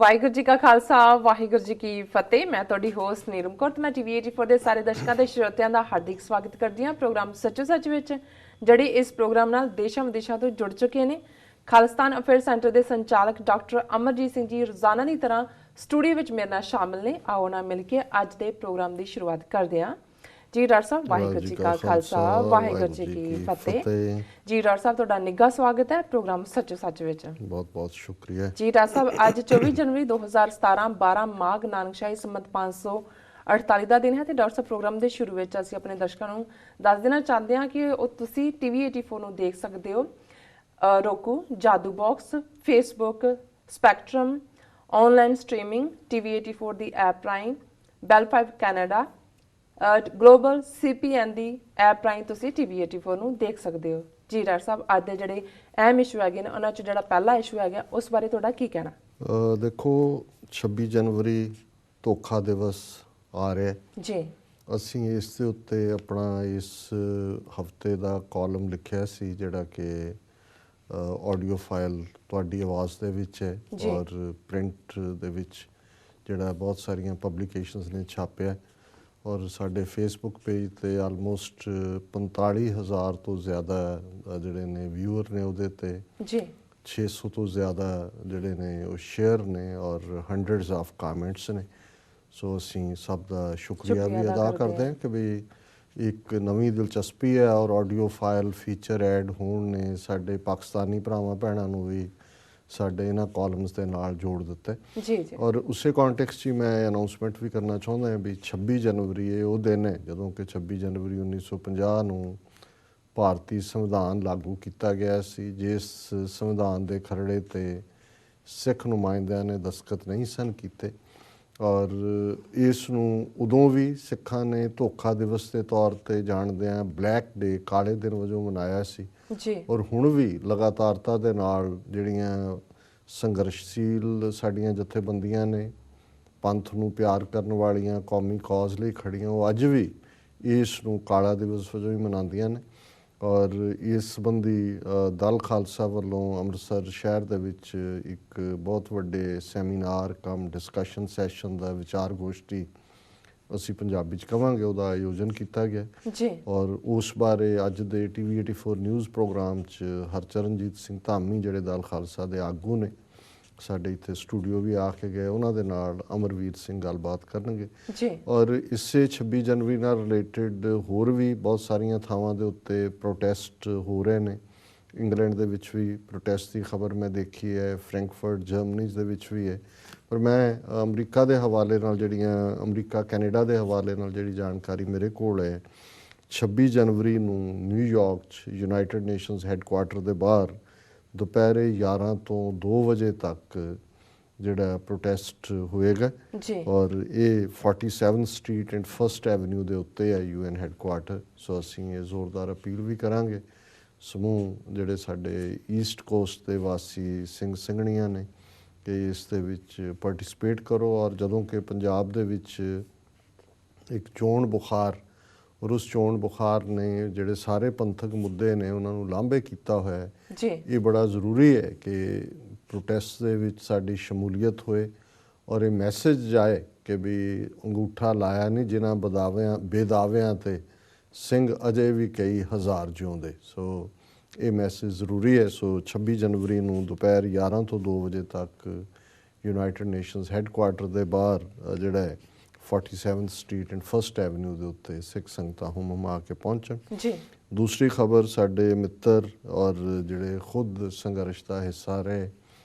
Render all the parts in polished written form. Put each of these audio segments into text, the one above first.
ਵਾਹਿਗੁਰੂ ਜੀ ਕਾ ਖਾਲਸਾ ਵਾਹਿਗੁਰੂ ਜੀ ਕੀ ਫਤਿਹ। ਮੈਂ ਤੁਹਾਡੀ ਹੋਸਟ ਨੀਰਮ ਕੌਰ ਤੇ ਮੈਂ ਟੀਵੀ 84 ਦੇ ਸਾਰੇ ਦਰਸ਼ਕਾਂ ਤੇ ਸਰੋਤਿਆਂ ਦਾ ਹਾਰਦਿਕ ਸਵਾਗਤ ਕਰਦੀ ਹਾਂ ਪ੍ਰੋਗਰਾਮ ਸੱਚੋ ਸੱਚ ਵਿੱਚ, ਜਿਹੜੇ ਇਸ ਪ੍ਰੋਗਰਾਮ ਨਾਲ ਦੇਸ਼ਾਂ ਵਿਦੇਸ਼ਾਂ ਤੋਂ ਜੁੜ ਚੁੱਕੇ ਨੇ। ਖਾਲਿਸਤਾਨ ਅਫੇਅਰ ਸੈਂਟਰ ਦੇ ਸੰਚਾਲਕ ਡਾਕਟਰ ਅਮਰਜੀਤ ਸਿੰਘ ਜੀ ਰੋਜ਼ਾਨਾ ਦੀ ਤਰ੍ਹਾਂ ਸਟੂਡੀਓ ਵਿੱਚ ਮੇਰੇ ਨਾਲ ਸ਼ਾਮਿਲ ਨੇ। ਆਓ ਨਾ ਮਿਲ ਕੇ ਅੱਜ ਦੇ ਪ੍ਰੋਗਰਾਮ ਦੀ ਸ਼ੁਰੂਆਤ ਕਰਦੇ ਹਾਂ। ਜੀ ਡਾਕਟਰ ਸਾਹਿਬ, ਵਾਹਿਗੁਰੂ ਜੀ ਕਾ ਖਾਲਸਾ ਵਾਹਿਗੁਰੂ ਜੀ ਕੀ ਫਤਿਹ। ਜੀ ਡਾਕਟਰ ਸਾਹਿਬ, ਤੁਹਾਡਾ ਨਿੱਘਾ ਸਵਾਗਤ ਹੈ ਪ੍ਰੋਗਰਾਮ ਸੱਚੋ ਸੱਚ ਵਿੱਚ। ਬਹੁਤ ਬਹੁਤ ਸ਼ੁਕਰੀਆ ਜੀ ਡਾਕਟਰ ਸਾਹਿਬ, ਅੱਜ 24 ਜਨਵਰੀ 2017 12 ਮਾਘ ਨਾਨਕਸ਼ਾਹੀ ਸੰਮਤ 548 ਦਾ ਦਿਨ ਹੈ ਤੇ ਡਾਕਟਰ ਸਾਹਿਬ ਪ੍ਰੋਗਰਾਮ ਦੇ ਸ਼ੁਰੂ ਵਿੱਚ ਅਸੀਂ ਆਪਣੇ ਦਰਸ਼ਕਾਂ ਨੂੰ ਦੱਸ ਦੇਣਾ ਚਾਹੁੰਦੇ ਹਾਂ ਕਿ ਉਹ ਤੁਸੀਂ ਟੀਵੀ 84 ਨੂੰ ਦੇਖ ਸਕਦੇ ਹੋ roku, ਜਾਦੂ box, Facebook, spectrum, online streaming, TV 84 ਦੀ ਐਪ ਰਾਹੀਂ, ਬੈਲ 5 ਕੈਨੇਡਾ, ਗਲੋਬਲ CPN ਦੀ ਐਪ ਰਾਹੀਂ ਤੁਸੀਂ ਟੀਵੀ 84 ਨੂੰ ਦੇਖ ਸਕਦੇ ਹੋ। ਜੀ ਡਾਕਟਰ ਸਾਹਿਬ, ਅੱਜ ਦੇ ਜਿਹੜੇ ਅਹਿਮ ਇਸ਼ੂ ਹੈਗੇ ਨੇ ਉਹਨਾਂ 'ਚ ਜਿਹੜਾ ਪਹਿਲਾ ਇਸ਼ੂ ਹੈਗਾ ਉਸ ਬਾਰੇ ਤੁਹਾਡਾ ਕੀ ਕਹਿਣਾ? ਦੇਖੋ, 26 ਜਨਵਰੀ ਧੋਖਾ ਦਿਵਸ ਆ ਰਿਹਾ ਜੀ। ਅਸੀਂ ਇਸ ਦੇ ਉੱਤੇ ਆਪਣਾ ਇਸ ਹਫਤੇ ਦਾ ਕਾਲਮ ਲਿਖਿਆ ਸੀ, ਜਿਹੜਾ ਕਿ ਆਡੀਓ ਫਾਈਲ ਤੁਹਾਡੀ ਆਵਾਜ਼ ਦੇ ਵਿੱਚ ਹੈ ਔਰ ਪ੍ਰਿੰਟ ਦੇ ਵਿੱਚ ਜਿਹੜਾ ਬਹੁਤ ਸਾਰੀਆਂ ਪਬਲੀਕੇਸ਼ਨਸ ਨੇ ਛਾਪਿਆ ਔਰ ਸਾਡੇ ਫੇਸਬੁੱਕ ਪੇਜ 'ਤੇ ਆਲਮੋਸਟ 45,000 ਤੋਂ ਜ਼ਿਆਦਾ ਜਿਹੜੇ ਨੇ ਵਿਊਅਰ ਨੇ ਉਹਦੇ 'ਤੇ ਜੀ, 600 ਤੋਂ ਜ਼ਿਆਦਾ ਜਿਹੜੇ ਨੇ ਉਹ ਸ਼ੇਅਰ ਨੇ ਔਰ ਹੰਡਰਡਸ ਆਫ ਕਮੈਂਟਸ ਨੇ। ਸੋ ਅਸੀਂ ਸਭ ਦਾ ਸ਼ੁਕਰੀਆ ਵੀ ਅਦਾ ਕਰਦੇ ਹਾਂ ਕਿ ਵੀ ਇੱਕ ਨਵੀਂ ਦਿਲਚਸਪੀ ਹੈ ਔਰ ਆਡੀਓ ਫਾਈਲ ਫੀਚਰ ਐਡ ਹੋਣ ਨੇ ਸਾਡੇ ਪਾਕਿਸਤਾਨੀ ਭਰਾਵਾਂ ਭੈਣਾਂ ਨੂੰ ਵੀ ਸਾਡੇ ਇਹਨਾਂ ਕਾਲਮਸ ਦੇ ਨਾਲ ਜੋੜ ਦਿੱਤਾ ਜੀ। ਔਰ ਉਸੇ ਕੌਂਟੈਕਸਟ 'ਚ ਹੀ ਮੈਂ ਅਨਾਊਂਸਮੈਂਟ ਵੀ ਕਰਨਾ ਚਾਹੁੰਦਾ ਹਾਂ ਵੀ 26 ਜਨਵਰੀ ਇਹ ਉਹ ਦਿਨ ਹੈ ਜਦੋਂ ਕਿ 26 ਜਨਵਰੀ 1950 ਨੂੰ ਭਾਰਤੀ ਸੰਵਿਧਾਨ ਲਾਗੂ ਕੀਤਾ ਗਿਆ ਸੀ, ਜਿਸ ਸੰਵਿਧਾਨ ਦੇ ਖਰੜੇ 'ਤੇ ਸਿੱਖ ਨੁਮਾਇੰਦਿਆਂ ਨੇ ਦਸਤਖਤ ਨਹੀਂ ਸਨ ਕੀਤੇ ਔਰ ਇਸ ਨੂੰ ਉਦੋਂ ਵੀ ਸਿੱਖਾਂ ਨੇ ਧੋਖਾ ਦਿਵਸ ਦੇ ਤੌਰ 'ਤੇ ਜਾਣਦਿਆਂ ਬਲੈਕ ਡੇ, ਕਾਲੇ ਦਿਨ ਵਜੋਂ ਮਨਾਇਆ ਸੀ ਜੀ। ਔਰ ਹੁਣ ਵੀ ਲਗਾਤਾਰਤਾ ਦੇ ਨਾਲ ਜਿਹੜੀਆਂ ਸੰਘਰਸ਼ਸ਼ੀਲ ਸਾਡੀਆਂ ਜਥੇਬੰਦੀਆਂ ਨੇ, ਪੰਥ ਨੂੰ ਪਿਆਰ ਕਰਨ ਵਾਲੀਆਂ, ਕੌਮੀ ਕੌਜ਼ ਲਈ ਖੜੀਆਂ, ਉਹ ਅੱਜ ਵੀ ਇਸ ਨੂੰ ਕਾਲਾ ਦਿਵਸ ਵਜੋਂ ਹੀ ਮਨਾਉਂਦੀਆਂ ਨੇ। ਔਰ ਇਸ ਸੰਬੰਧੀ ਦਲ ਖਾਲਸਾ ਵੱਲੋਂ ਅੰਮ੍ਰਿਤਸਰ ਸ਼ਹਿਰ ਦੇ ਵਿੱਚ ਇੱਕ ਬਹੁਤ ਵੱਡੇ ਸੈਮੀਨਾਰ ਕਮ ਡਿਸਕਸ਼ਨ ਸੈਸ਼ਨ ਦਾ ਵਿਚਾਰ ਗੋਸ਼ਟੀ ਅਸੀਂ ਪੰਜਾਬੀ 'ਚ ਕਹਾਂਗੇ ਉਹਦਾ ਆਯੋਜਨ ਕੀਤਾ ਗਿਆ ਜੀ। ਔਰ ਉਸ ਬਾਰੇ ਅੱਜ ਦੇ ਟੀਵੀ 84 ਨਿਊਜ਼ ਪ੍ਰੋਗਰਾਮ 'ਚ ਹਰਚਰਨਜੀਤ ਸਿੰਘ ਧਾਮੀ ਜਿਹੜੇ ਦਲ ਖਾਲਸਾ ਦੇ ਆਗੂ ਨੇ ਸਾਡੇ ਇੱਥੇ ਸਟੂਡੀਓ ਵੀ ਆ ਕੇ ਗਏ, ਉਹਨਾਂ ਦੇ ਨਾਲ ਅਮਰਵੀਰ ਸਿੰਘ ਗੱਲਬਾਤ ਕਰਨਗੇ ਜੀ। ਔਰ ਇਸੇ 26 ਜਨਵਰੀ ਨਾਲ ਰਿਲੇਟਡ ਹੋਰ ਵੀ ਬਹੁਤ ਸਾਰੀਆਂ ਥਾਵਾਂ ਦੇ ਉੱਤੇ ਪ੍ਰੋਟੈਸਟ ਹੋ ਰਹੇ ਨੇ। ਇੰਗਲੈਂਡ ਦੇ ਵਿੱਚ ਵੀ ਪ੍ਰੋਟੈਸਟ ਦੀ ਖਬਰ ਮੈਂ ਦੇਖੀ ਹੈ, ਫਰੈਂਕਫਰਟ ਜਰਮਨੀ ਦੇ ਵਿੱਚ ਵੀ ਹੈ। ਪਰ ਮੈਂ ਅਮਰੀਕਾ ਦੇ ਹਵਾਲੇ ਨਾਲ ਅਮਰੀਕਾ ਕੈਨੇਡਾ ਦੇ ਹਵਾਲੇ ਨਾਲ ਜਿਹੜੀ ਜਾਣਕਾਰੀ ਮੇਰੇ ਕੋਲ ਹੈ, 26 ਜਨਵਰੀ ਨੂੰ ਨਿਊਯਾਰਕ 'ਚ ਯੂਨਾਈਟਿਡ ਨੇਸ਼ਨਸ ਹੈੱਡਕੁਆਟਰ ਦੇ ਬਾਹਰ ਦੁਪਹਿਰੇ 11 ਤੋਂ 2 ਵਜੇ ਤੱਕ ਜਿਹੜਾ ਪ੍ਰੋਟੈਸਟ ਹੋਏਗਾ ਜੀ। ਔਰ ਇਹ 47 ਸਟਰੀਟ ਐਂਡ 1st ਐਵਨਿਊ ਦੇ ਉੱਤੇ ਹੈ UN ਹੈੱਡਕੁਆਟਰ। ਸੋ ਅਸੀਂ ਇਹ ਜ਼ੋਰਦਾਰ ਅਪੀਲ ਵੀ ਕਰਾਂਗੇ ਸਮੂਹ ਜਿਹੜੇ ਸਾਡੇ ਈਸਟ ਕੋਸਟ ਦੇ ਵਾਸੀ ਸਿੰਘ ਸਿੰਘਣੀਆਂ ਨੇ ਕਿ ਇਸ ਦੇ ਵਿੱਚ ਪਾਰਟਿਸਿਪੇਟ ਕਰੋ। ਔਰ ਜਦੋਂ ਕਿ ਪੰਜਾਬ ਦੇ ਵਿੱਚ ਇੱਕ ਚੋਣ ਬੁਖਾਰ ਔਰ ਉਸ ਚੋਣ ਬੁਖਾਰ ਨੇ ਜਿਹੜੇ ਸਾਰੇ ਪੰਥਕ ਮੁੱਦੇ ਨੇ ਉਹਨਾਂ ਨੂੰ ਲਾਂਭੇ ਕੀਤਾ ਹੋਇਆ ਜੀ, ਇਹ ਬੜਾ ਜ਼ਰੂਰੀ ਹੈ ਕਿ ਪ੍ਰੋਟੈਸਟ ਦੇ ਵਿੱਚ ਸਾਡੀ ਸ਼ਮੂਲੀਅਤ ਹੋਏ ਔਰ ਇਹ ਮੈਸੇਜ ਜਾਏ ਕਿ ਵੀ ਅੰਗੂਠਾ ਲਾਇਆ ਨਹੀਂ ਜਿਨ੍ਹਾਂ ਬੇਦਾਵਿਆਂ 'ਤੇ ਸਿੰਘ ਅਜੇ ਵੀ ਕਈ ਹਜ਼ਾਰ ਜਿਉਂਦੇ। ਸੋ ਇਹ ਮੈਸੇਜ ਜ਼ਰੂਰੀ ਹੈ। ਸੋ 26 ਜਨਵਰੀ ਨੂੰ ਦੁਪਹਿਰ 11 ਤੋਂ 2 ਵਜੇ ਤੱਕ ਯੂਨਾਈਟਿਡ ਨੇਸ਼ਨਸ ਹੈੱਡਕੁਆਟਰ ਦੇ ਬਾਹਰ ਜਿਹੜਾ ਹੈ 47 ਸਟਰੀਟ ਐਂਡ 1st ਐਵਨਿਊ ਦੇ ਉੱਤੇ ਸਿੱਖ ਸੰਗਤਾਂ ਹੁਮਾ ਕੇ ਪਹੁੰਚਣ ਜੀ। ਦੂਸਰੀ ਖਬਰ, ਸਾਡੇ ਮਿੱਤਰ ਔਰ ਜਿਹੜੇ ਖੁਦ ਸੰਘਰਸ਼ ਦਾ ਹਿੱਸਾ ਰਹੇ,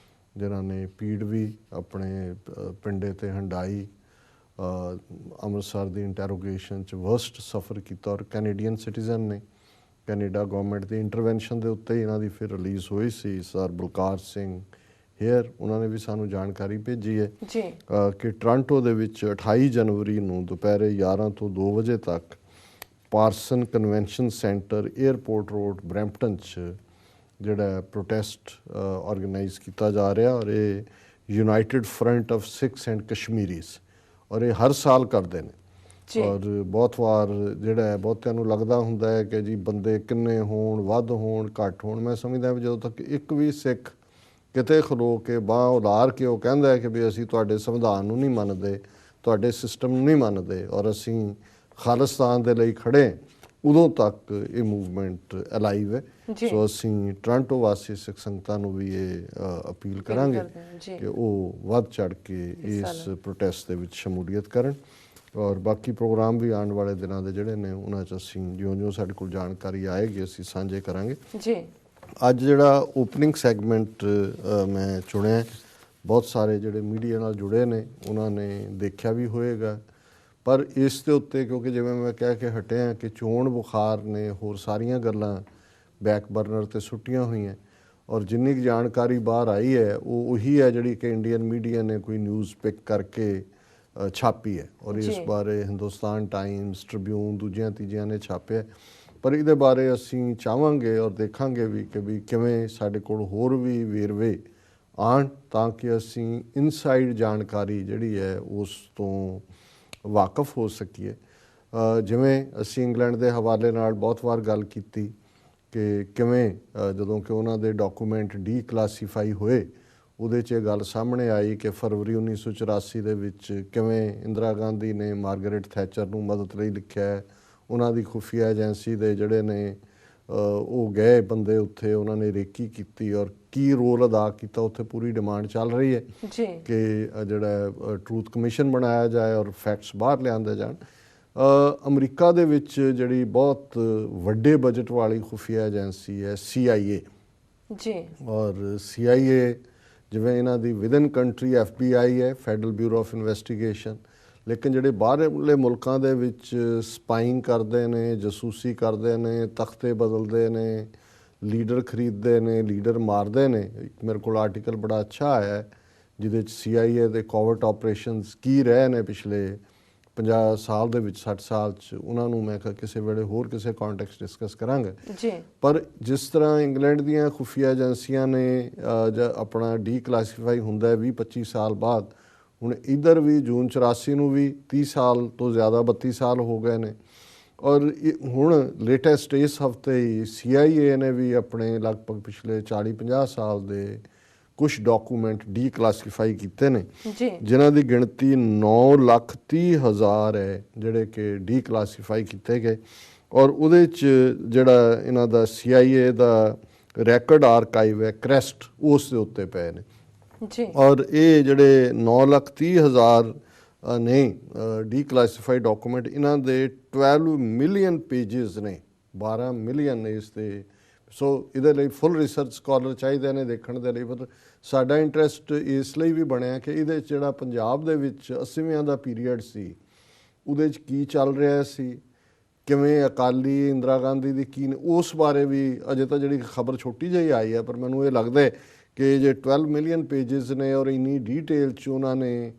ਜਿਨ੍ਹਾਂ ਨੇ ਪੀੜ ਵੀ ਆਪਣੇ ਪਿੰਡੇ 'ਤੇ ਹੰਡਾਈ, ਅੰਮ੍ਰਿਤਸਰ ਦੀ ਇੰਟੈਰੋਗੇਸ਼ਨ 'ਚ ਵਰਸਟ ਸਫਰ ਕੀਤਾ ਔਰ ਕੈਨੇਡੀਅਨ ਸਿਟੀਜ਼ਨ ਨੇ। ਕੈਨੇਡਾ ਗੌਰਮੈਂਟ ਦੀ ਇੰਟਰਵੈਂਸ਼ਨ ਦੇ ਉੱਤੇ ਇਹਨਾਂ ਦੀ ਫਿਰ ਰਿਲੀਜ਼ ਹੋਈ ਸੀ। ਸਰ ਬਲਕਾਰ ਸਿੰਘ ਹੇਅਰ, ਉਹਨਾਂ ਨੇ ਵੀ ਸਾਨੂੰ ਜਾਣਕਾਰੀ ਭੇਜੀ ਹੈ ਕਿ ਟੋਰਾਂਟੋ ਦੇ ਵਿੱਚ 28 ਜਨਵਰੀ ਨੂੰ ਦੁਪਹਿਰੇ 11 ਤੋਂ 2 ਵਜੇ ਤੱਕ Pearson convention centre, airport road, Brampton 'ਚ ਜਿਹੜਾ ਪ੍ਰੋਟੈਸਟ ਆਰਗੇਨਾਈਜ਼ ਕੀਤਾ ਜਾ ਰਿਹਾ। ਔਰ ਇਹ United Front of Sikhs and Kashmiris, ਔਰ ਇਹ ਹਰ ਸਾਲ ਕਰਦੇ ਨੇ। ਔਰ ਬਹੁਤ ਵਾਰ ਜਿਹੜਾ ਹੈ ਬਹੁਤਿਆਂ ਨੂੰ ਲੱਗਦਾ ਹੁੰਦਾ ਹੈ ਕਿ ਜੀ ਬੰਦੇ ਕਿੰਨੇ ਹੋਣ, ਵੱਧ ਹੋਣ, ਘੱਟ ਹੋਣ। ਮੈਂ ਸਮਝਦਾ ਵੀ ਜਦੋਂ ਤੱਕ ਇੱਕ ਵੀ ਸਿੱਖ ਕਿਤੇ ਖਲੋ ਕੇ ਬਾਂਹ ਉਲਾਰ ਕੇ ਉਹ ਕਹਿੰਦਾ ਹੈ ਕਿ ਵੀ ਅਸੀਂ ਤੁਹਾਡੇ ਸੰਵਿਧਾਨ ਨੂੰ ਨਹੀਂ ਮੰਨਦੇ, ਤੁਹਾਡੇ ਸਿਸਟਮ ਨੂੰ ਨਹੀਂ ਮੰਨਦੇ ਔਰ ਅਸੀਂ ਖਾਲਿਸਤਾਨ ਦੇ ਲਈ ਖੜੇ, ਉਦੋਂ ਤੱਕ ਇਹ ਮੂਵਮੈਂਟ ਅਲਾਈਵ ਹੈ। ਸੋ ਅਸੀਂ ਟੋਰਾਂਟੋ ਵਾਸੀ ਸਿੱਖ ਸੰਗਤਾਂ ਨੂੰ ਵੀ ਇਹ ਅਪੀਲ ਕਰਾਂਗੇ ਕਿ ਉਹ ਵੱਧ ਚੜ ਕੇ ਇਸ ਪ੍ਰੋਟੈਸਟ ਦੇ ਵਿੱਚ ਸ਼ਮੂਲੀਅਤ ਕਰਨ ਔਰ ਬਾਕੀ ਪ੍ਰੋਗਰਾਮ ਵੀ ਆਉਣ ਵਾਲੇ ਦਿਨਾਂ ਦੇ ਜਿਹੜੇ ਨੇ ਉਹਨਾਂ 'ਚ ਅਸੀਂ ਜਿਉਂ-ਜਿਉਂ ਸਾਡੇ ਕੋਲ ਜਾਣਕਾਰੀ ਆਏਗੀ ਅਸੀਂ ਸਾਂਝੇ ਕਰਾਂਗੇ ਜੀ। ਅੱਜ ਜਿਹੜਾ ਓਪਨਿੰਗ ਸੈਗਮੈਂਟ ਮੈਂ ਚੁਣਿਆ, ਬਹੁਤ ਸਾਰੇ ਜਿਹੜੇ ਮੀਡੀਆ ਨਾਲ ਜੁੜੇ ਨੇ ਉਹਨਾਂ ਨੇ ਦੇਖਿਆ ਵੀ ਹੋਏਗਾ, ਪਰ ਇਸ ਦੇ ਉੱਤੇ ਕਿਉਂਕਿ ਜਿਵੇਂ ਮੈਂ ਕਹਿ ਕੇ ਹਟਿਆ ਕਿ ਚੋਣ ਬੁਖਾਰ ਨੇ ਹੋਰ ਸਾਰੀਆਂ ਗੱਲਾਂ ਬੈਕ ਬਰਨਰ 'ਤੇ ਸੁੱਟੀਆਂ ਹੋਈਆਂ ਔਰ ਜਿੰਨੀ ਕੁ ਜਾਣਕਾਰੀ ਬਾਹਰ ਆਈ ਹੈ ਉਹ ਉਹੀ ਹੈ ਜਿਹੜੀ ਕਿ ਇੰਡੀਅਨ ਮੀਡੀਆ ਨੇ ਕੋਈ ਨਿਊਜ਼ ਪਿਕ ਕਰਕੇ ਛਾਪੀ ਹੈ ਔਰ ਇਸ ਬਾਰੇ ਹਿੰਦੁਸਤਾਨ ਟਾਈਮਸ, ਟ੍ਰਿਬਿਊਨ, ਦੂਜਿਆਂ ਤੀਜਿਆਂ ਨੇ ਛਾਪਿਆ। ਪਰ ਇਹਦੇ ਬਾਰੇ ਅਸੀਂ ਚਾਹਾਂਗੇ ਔਰ ਦੇਖਾਂਗੇ ਵੀ ਕਿ ਵੀ ਕਿਵੇਂ ਸਾਡੇ ਕੋਲ ਹੋਰ ਵੀ ਵੇਰਵੇ ਆਉਣ ਤਾਂ ਕਿ ਅਸੀਂ ਇਨਸਾਈਡ ਜਾਣਕਾਰੀ ਜਿਹੜੀ ਹੈ ਉਸ ਤੋਂ ਵਾਕਫ ਹੋ ਸਕੀਏ। ਜਿਵੇਂ ਅਸੀਂ ਇੰਗਲੈਂਡ ਦੇ ਹਵਾਲੇ ਨਾਲ ਬਹੁਤ ਵਾਰ ਗੱਲ ਕੀਤੀ ਕਿ ਕਿਵੇਂ ਜਦੋਂ ਕਿ ਉਹਨਾਂ ਦੇ ਡਾਕੂਮੈਂਟ ਡੀਕਲਾਸੀਫਾਈ ਹੋਏ ਉਹਦੇ 'ਚ ਇਹ ਗੱਲ ਸਾਹਮਣੇ ਆਈ ਕਿ ਫਰਵਰੀ 1984 ਦੇ ਵਿੱਚ ਕਿਵੇਂ ਇੰਦਰਾ ਗਾਂਧੀ ਨੇ ਮਾਰਗਰੇਟ ਥੈਚਰ ਨੂੰ ਮਦਦ ਲਈ ਲਿਖਿਆ, ਉਹਨਾਂ ਦੀ ਖੁਫੀਆ ਏਜੰਸੀ ਦੇ ਜਿਹੜੇ ਨੇ ਉਹ ਗਏ ਬੰਦੇ ਉੱਥੇ, ਉਹਨਾਂ ਨੇ ਰੇਕੀ ਕੀਤੀ ਔਰ ਕੀ ਰੋਲ ਅਦਾ ਕੀਤਾ। ਉੱਥੇ ਪੂਰੀ ਡਿਮਾਂਡ ਚੱਲ ਰਹੀ ਹੈ ਕਿ ਜਿਹੜਾ ਟਰੂਥ ਕਮਿਸ਼ਨ ਬਣਾਇਆ ਜਾਏ ਔਰ ਫੈਕਟਸ ਬਾਹਰ ਲਿਆਂਦੇ ਜਾਣ। ਅਮਰੀਕਾ ਦੇ ਵਿੱਚ ਜਿਹੜੀ ਬਹੁਤ ਵੱਡੇ ਬਜਟ ਵਾਲੀ ਖੁਫੀਆ ਏਜੰਸੀ ਹੈ CIA ਜੀ, ਔਰ CIA ਜਿਵੇਂ ਇਹਨਾਂ ਦੀ ਵਿਦਨ ਕੰਟਰੀ FBI ਹੈ, ਫੈਡਰਲ ਬਿਊਰੋ ਆਫ ਇਨਵੈਸਟੀਗੇਸ਼ਨ, ਲੇਕਿਨ ਜਿਹੜੇ ਬਾਹਰਲੇ ਮੁਲਕਾਂ ਦੇ ਵਿੱਚ ਸਪਾਈਂਗ ਕਰਦੇ ਨੇ, ਜਸੂਸੀ ਕਰਦੇ ਨੇ, ਤਖਤੇ ਬਦਲਦੇ ਨੇ, ਲੀਡਰ ਖਰੀਦਦੇ ਨੇ, ਲੀਡਰ ਮਾਰਦੇ ਨੇ। ਮੇਰੇ ਕੋਲ ਆਰਟੀਕਲ ਬੜਾ ਅੱਛਾ ਆਇਆ ਹੈ ਜਿਹਦੇ 'ਚ CIA ਦੇ ਕੋਵਰਟ ਆਪਰੇਸ਼ਨਸ ਕੀ ਰਹੇ ਨੇ ਪਿਛਲੇ 50 ਸਾਲ ਦੇ ਵਿੱਚ, 60 ਸਾਲ 'ਚ, ਉਹਨਾਂ ਨੂੰ ਮੈਂ ਕਿਹਾ ਕਿਸੇ ਵੇਲੇ ਹੋਰ ਕਿਸੇ ਕੰਟੈਕਸਟ ਡਿਸਕਸ ਕਰਾਂਗੇ ਜੀ। ਪਰ ਜਿਸ ਤਰ੍ਹਾਂ ਇੰਗਲੈਂਡ ਦੀਆਂ ਖੁਫੀਆ ਏਜੰਸੀਆਂ ਨੇ ਆਪਣਾ ਡੀਕਲਾਸੀਫਾਈ ਹੁੰਦਾ 20-25 ਸਾਲ ਬਾਅਦ, ਹੁਣ ਇੱਧਰ ਵੀ ਜੂਨ 84 ਨੂੰ ਵੀ 30 ਸਾਲ ਤੋਂ ਜ਼ਿਆਦਾ 32 ਸਾਲ ਹੋ ਗਏ ਨੇ ਔਰ ਹੁਣ ਲੇਟੈਸਟ ਇਸ ਹਫਤੇ ਹੀ CIA ਨੇ ਵੀ ਆਪਣੇ ਲਗਭਗ ਪਿਛਲੇ 40-50 ਸਾਲ ਦੇ ਕੁਛ ਡਾਕੂਮੈਂਟ ਡੀਕਲਾਸੀਫਾਈ ਕੀਤੇ ਨੇ ਜਿਨ੍ਹਾਂ ਦੀ ਗਿਣਤੀ 9,30,000 ਹੈ ਜਿਹੜੇ ਕਿ ਡੀਕਲਾਸੀਫਾਈ ਕੀਤੇ ਗਏ ਔਰ ਉਹਦੇ 'ਚ ਜਿਹੜਾ ਇਹਨਾਂ ਦਾ CIA ਦਾ ਰੈਕਰਡ ਆਰਕਾਈਵ ਹੈ ਕ੍ਰੈਸਟ, ਉਸ ਦੇ ਉੱਤੇ ਪਏ ਨੇ ਜੀ। ਔਰ ਇਹ ਜਿਹੜੇ 9,30,000 ਨੇ ਡੀਕਲਾਸੀਫਾਈਡ ਡਾਕੂਮੈਂਟ, ਇਹਨਾਂ ਦੇ 12 ਮਿਲੀਅਨ ਪੇਜਿਸ ਨੇ, 12 ਮਿਲੀਅਨ ਨੇ ਇਸ ਦੇ। ਸੋ ਇਹਦੇ ਲਈ ਫੁੱਲ ਰਿਸਰਚ ਸਕਾਲਰ ਚਾਹੀਦੇ ਨੇ ਦੇਖਣ ਦੇ ਲਈ। ਪਰ ਸਾਡਾ ਇੰਟਰਸਟ ਇਸ ਲਈ ਵੀ ਬਣਿਆ ਕਿ ਇਹਦੇ 'ਚ ਜਿਹੜਾ ਪੰਜਾਬ ਦੇ ਵਿੱਚ 80ਵਿਆਂ ਦਾ ਪੀਰੀਅਡ ਸੀ ਉਹਦੇ 'ਚ ਕੀ ਚੱਲ ਰਿਹਾ ਸੀ, ਕਿਵੇਂ ਅਕਾਲੀ ਇੰਦਰਾ ਗਾਂਧੀ ਦੀ ਕੀ, ਉਸ ਬਾਰੇ ਵੀ ਅਜੇ ਤਾਂ ਜਿਹੜੀ ਖਬਰ ਛੋਟੀ ਜਿਹੀ ਆਈ ਹੈ, ਪਰ ਮੈਨੂੰ ਇਹ ਲੱਗਦਾ ਹੈ ਕਿ ਜੇ 12 ਮਿਲੀਅਨ ਪੇਜਿਸ ਨੇ ਔਰ ਇੰਨੀ ਡੀਟੇਲ 'ਚ ਉਹਨਾਂ ਨੇ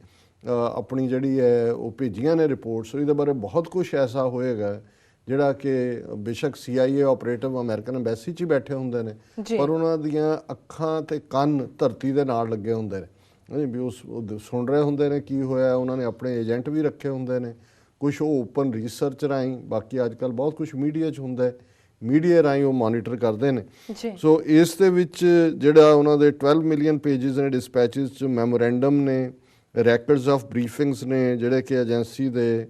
ਆਪਣੀ ਜਿਹੜੀ ਹੈ ਉਹ ਭੇਜੀਆਂ ਨੇ ਰਿਪੋਰਟਸ, ਇਹਦੇ ਬਾਰੇ ਬਹੁਤ ਕੁਝ ਐਸਾ ਹੋਏਗਾ ਜਿਹੜਾ ਕਿ ਬੇਸ਼ੱਕ CIA ਆਪਰੇਟਿਵ ਅਮਰੀਕਨ ਐਮਬੈਸੀ 'ਚ ਹੀ ਬੈਠੇ ਹੁੰਦੇ ਨੇ ਪਰ ਉਹਨਾਂ ਦੀਆਂ ਅੱਖਾਂ ਤੇ ਕੰਨ ਧਰਤੀ ਦੇ ਨਾਲ ਲੱਗੇ ਹੁੰਦੇ ਨੇ ਵੀ ਉਸ ਸੁਣ ਰਹੇ ਹੁੰਦੇ ਨੇ ਕੀ ਹੋਇਆ। ਉਹਨਾਂ ਨੇ ਆਪਣੇ ਏਜੰਟ ਵੀ ਰੱਖੇ ਹੁੰਦੇ ਨੇ, ਕੁਛ ਉਹ ਓਪਨ ਰਿਸਰਚ ਰਾਹੀਂ, ਬਾਕੀ ਅੱਜ ਕੱਲ੍ਹ ਬਹੁਤ ਕੁਛ ਮੀਡੀਆ 'ਚ ਹੁੰਦਾ, ਮੀਡੀਆ ਰਾਹੀਂ ਉਹ ਮੋਨੀਟਰ ਕਰਦੇ ਨੇ। ਸੋ ਇਸ ਦੇ ਵਿੱਚ ਜਿਹੜਾ ਉਹਨਾਂ ਦੇ 12 ਮਿਲੀਅਨ ਪੇਜਿਸ ਨੇ ਡਿਸਪੈਚਿਸ 'ਚ, ਮੈਮੋਰੈਂਡਮ ਨੇ, ਰੈਕਰਡਸ ਆਫ ਬਰੀਫਿੰਗਸ ਨੇ ਜਿਹੜੇ ਕਿ ਏਜੰਸੀ ਦੇ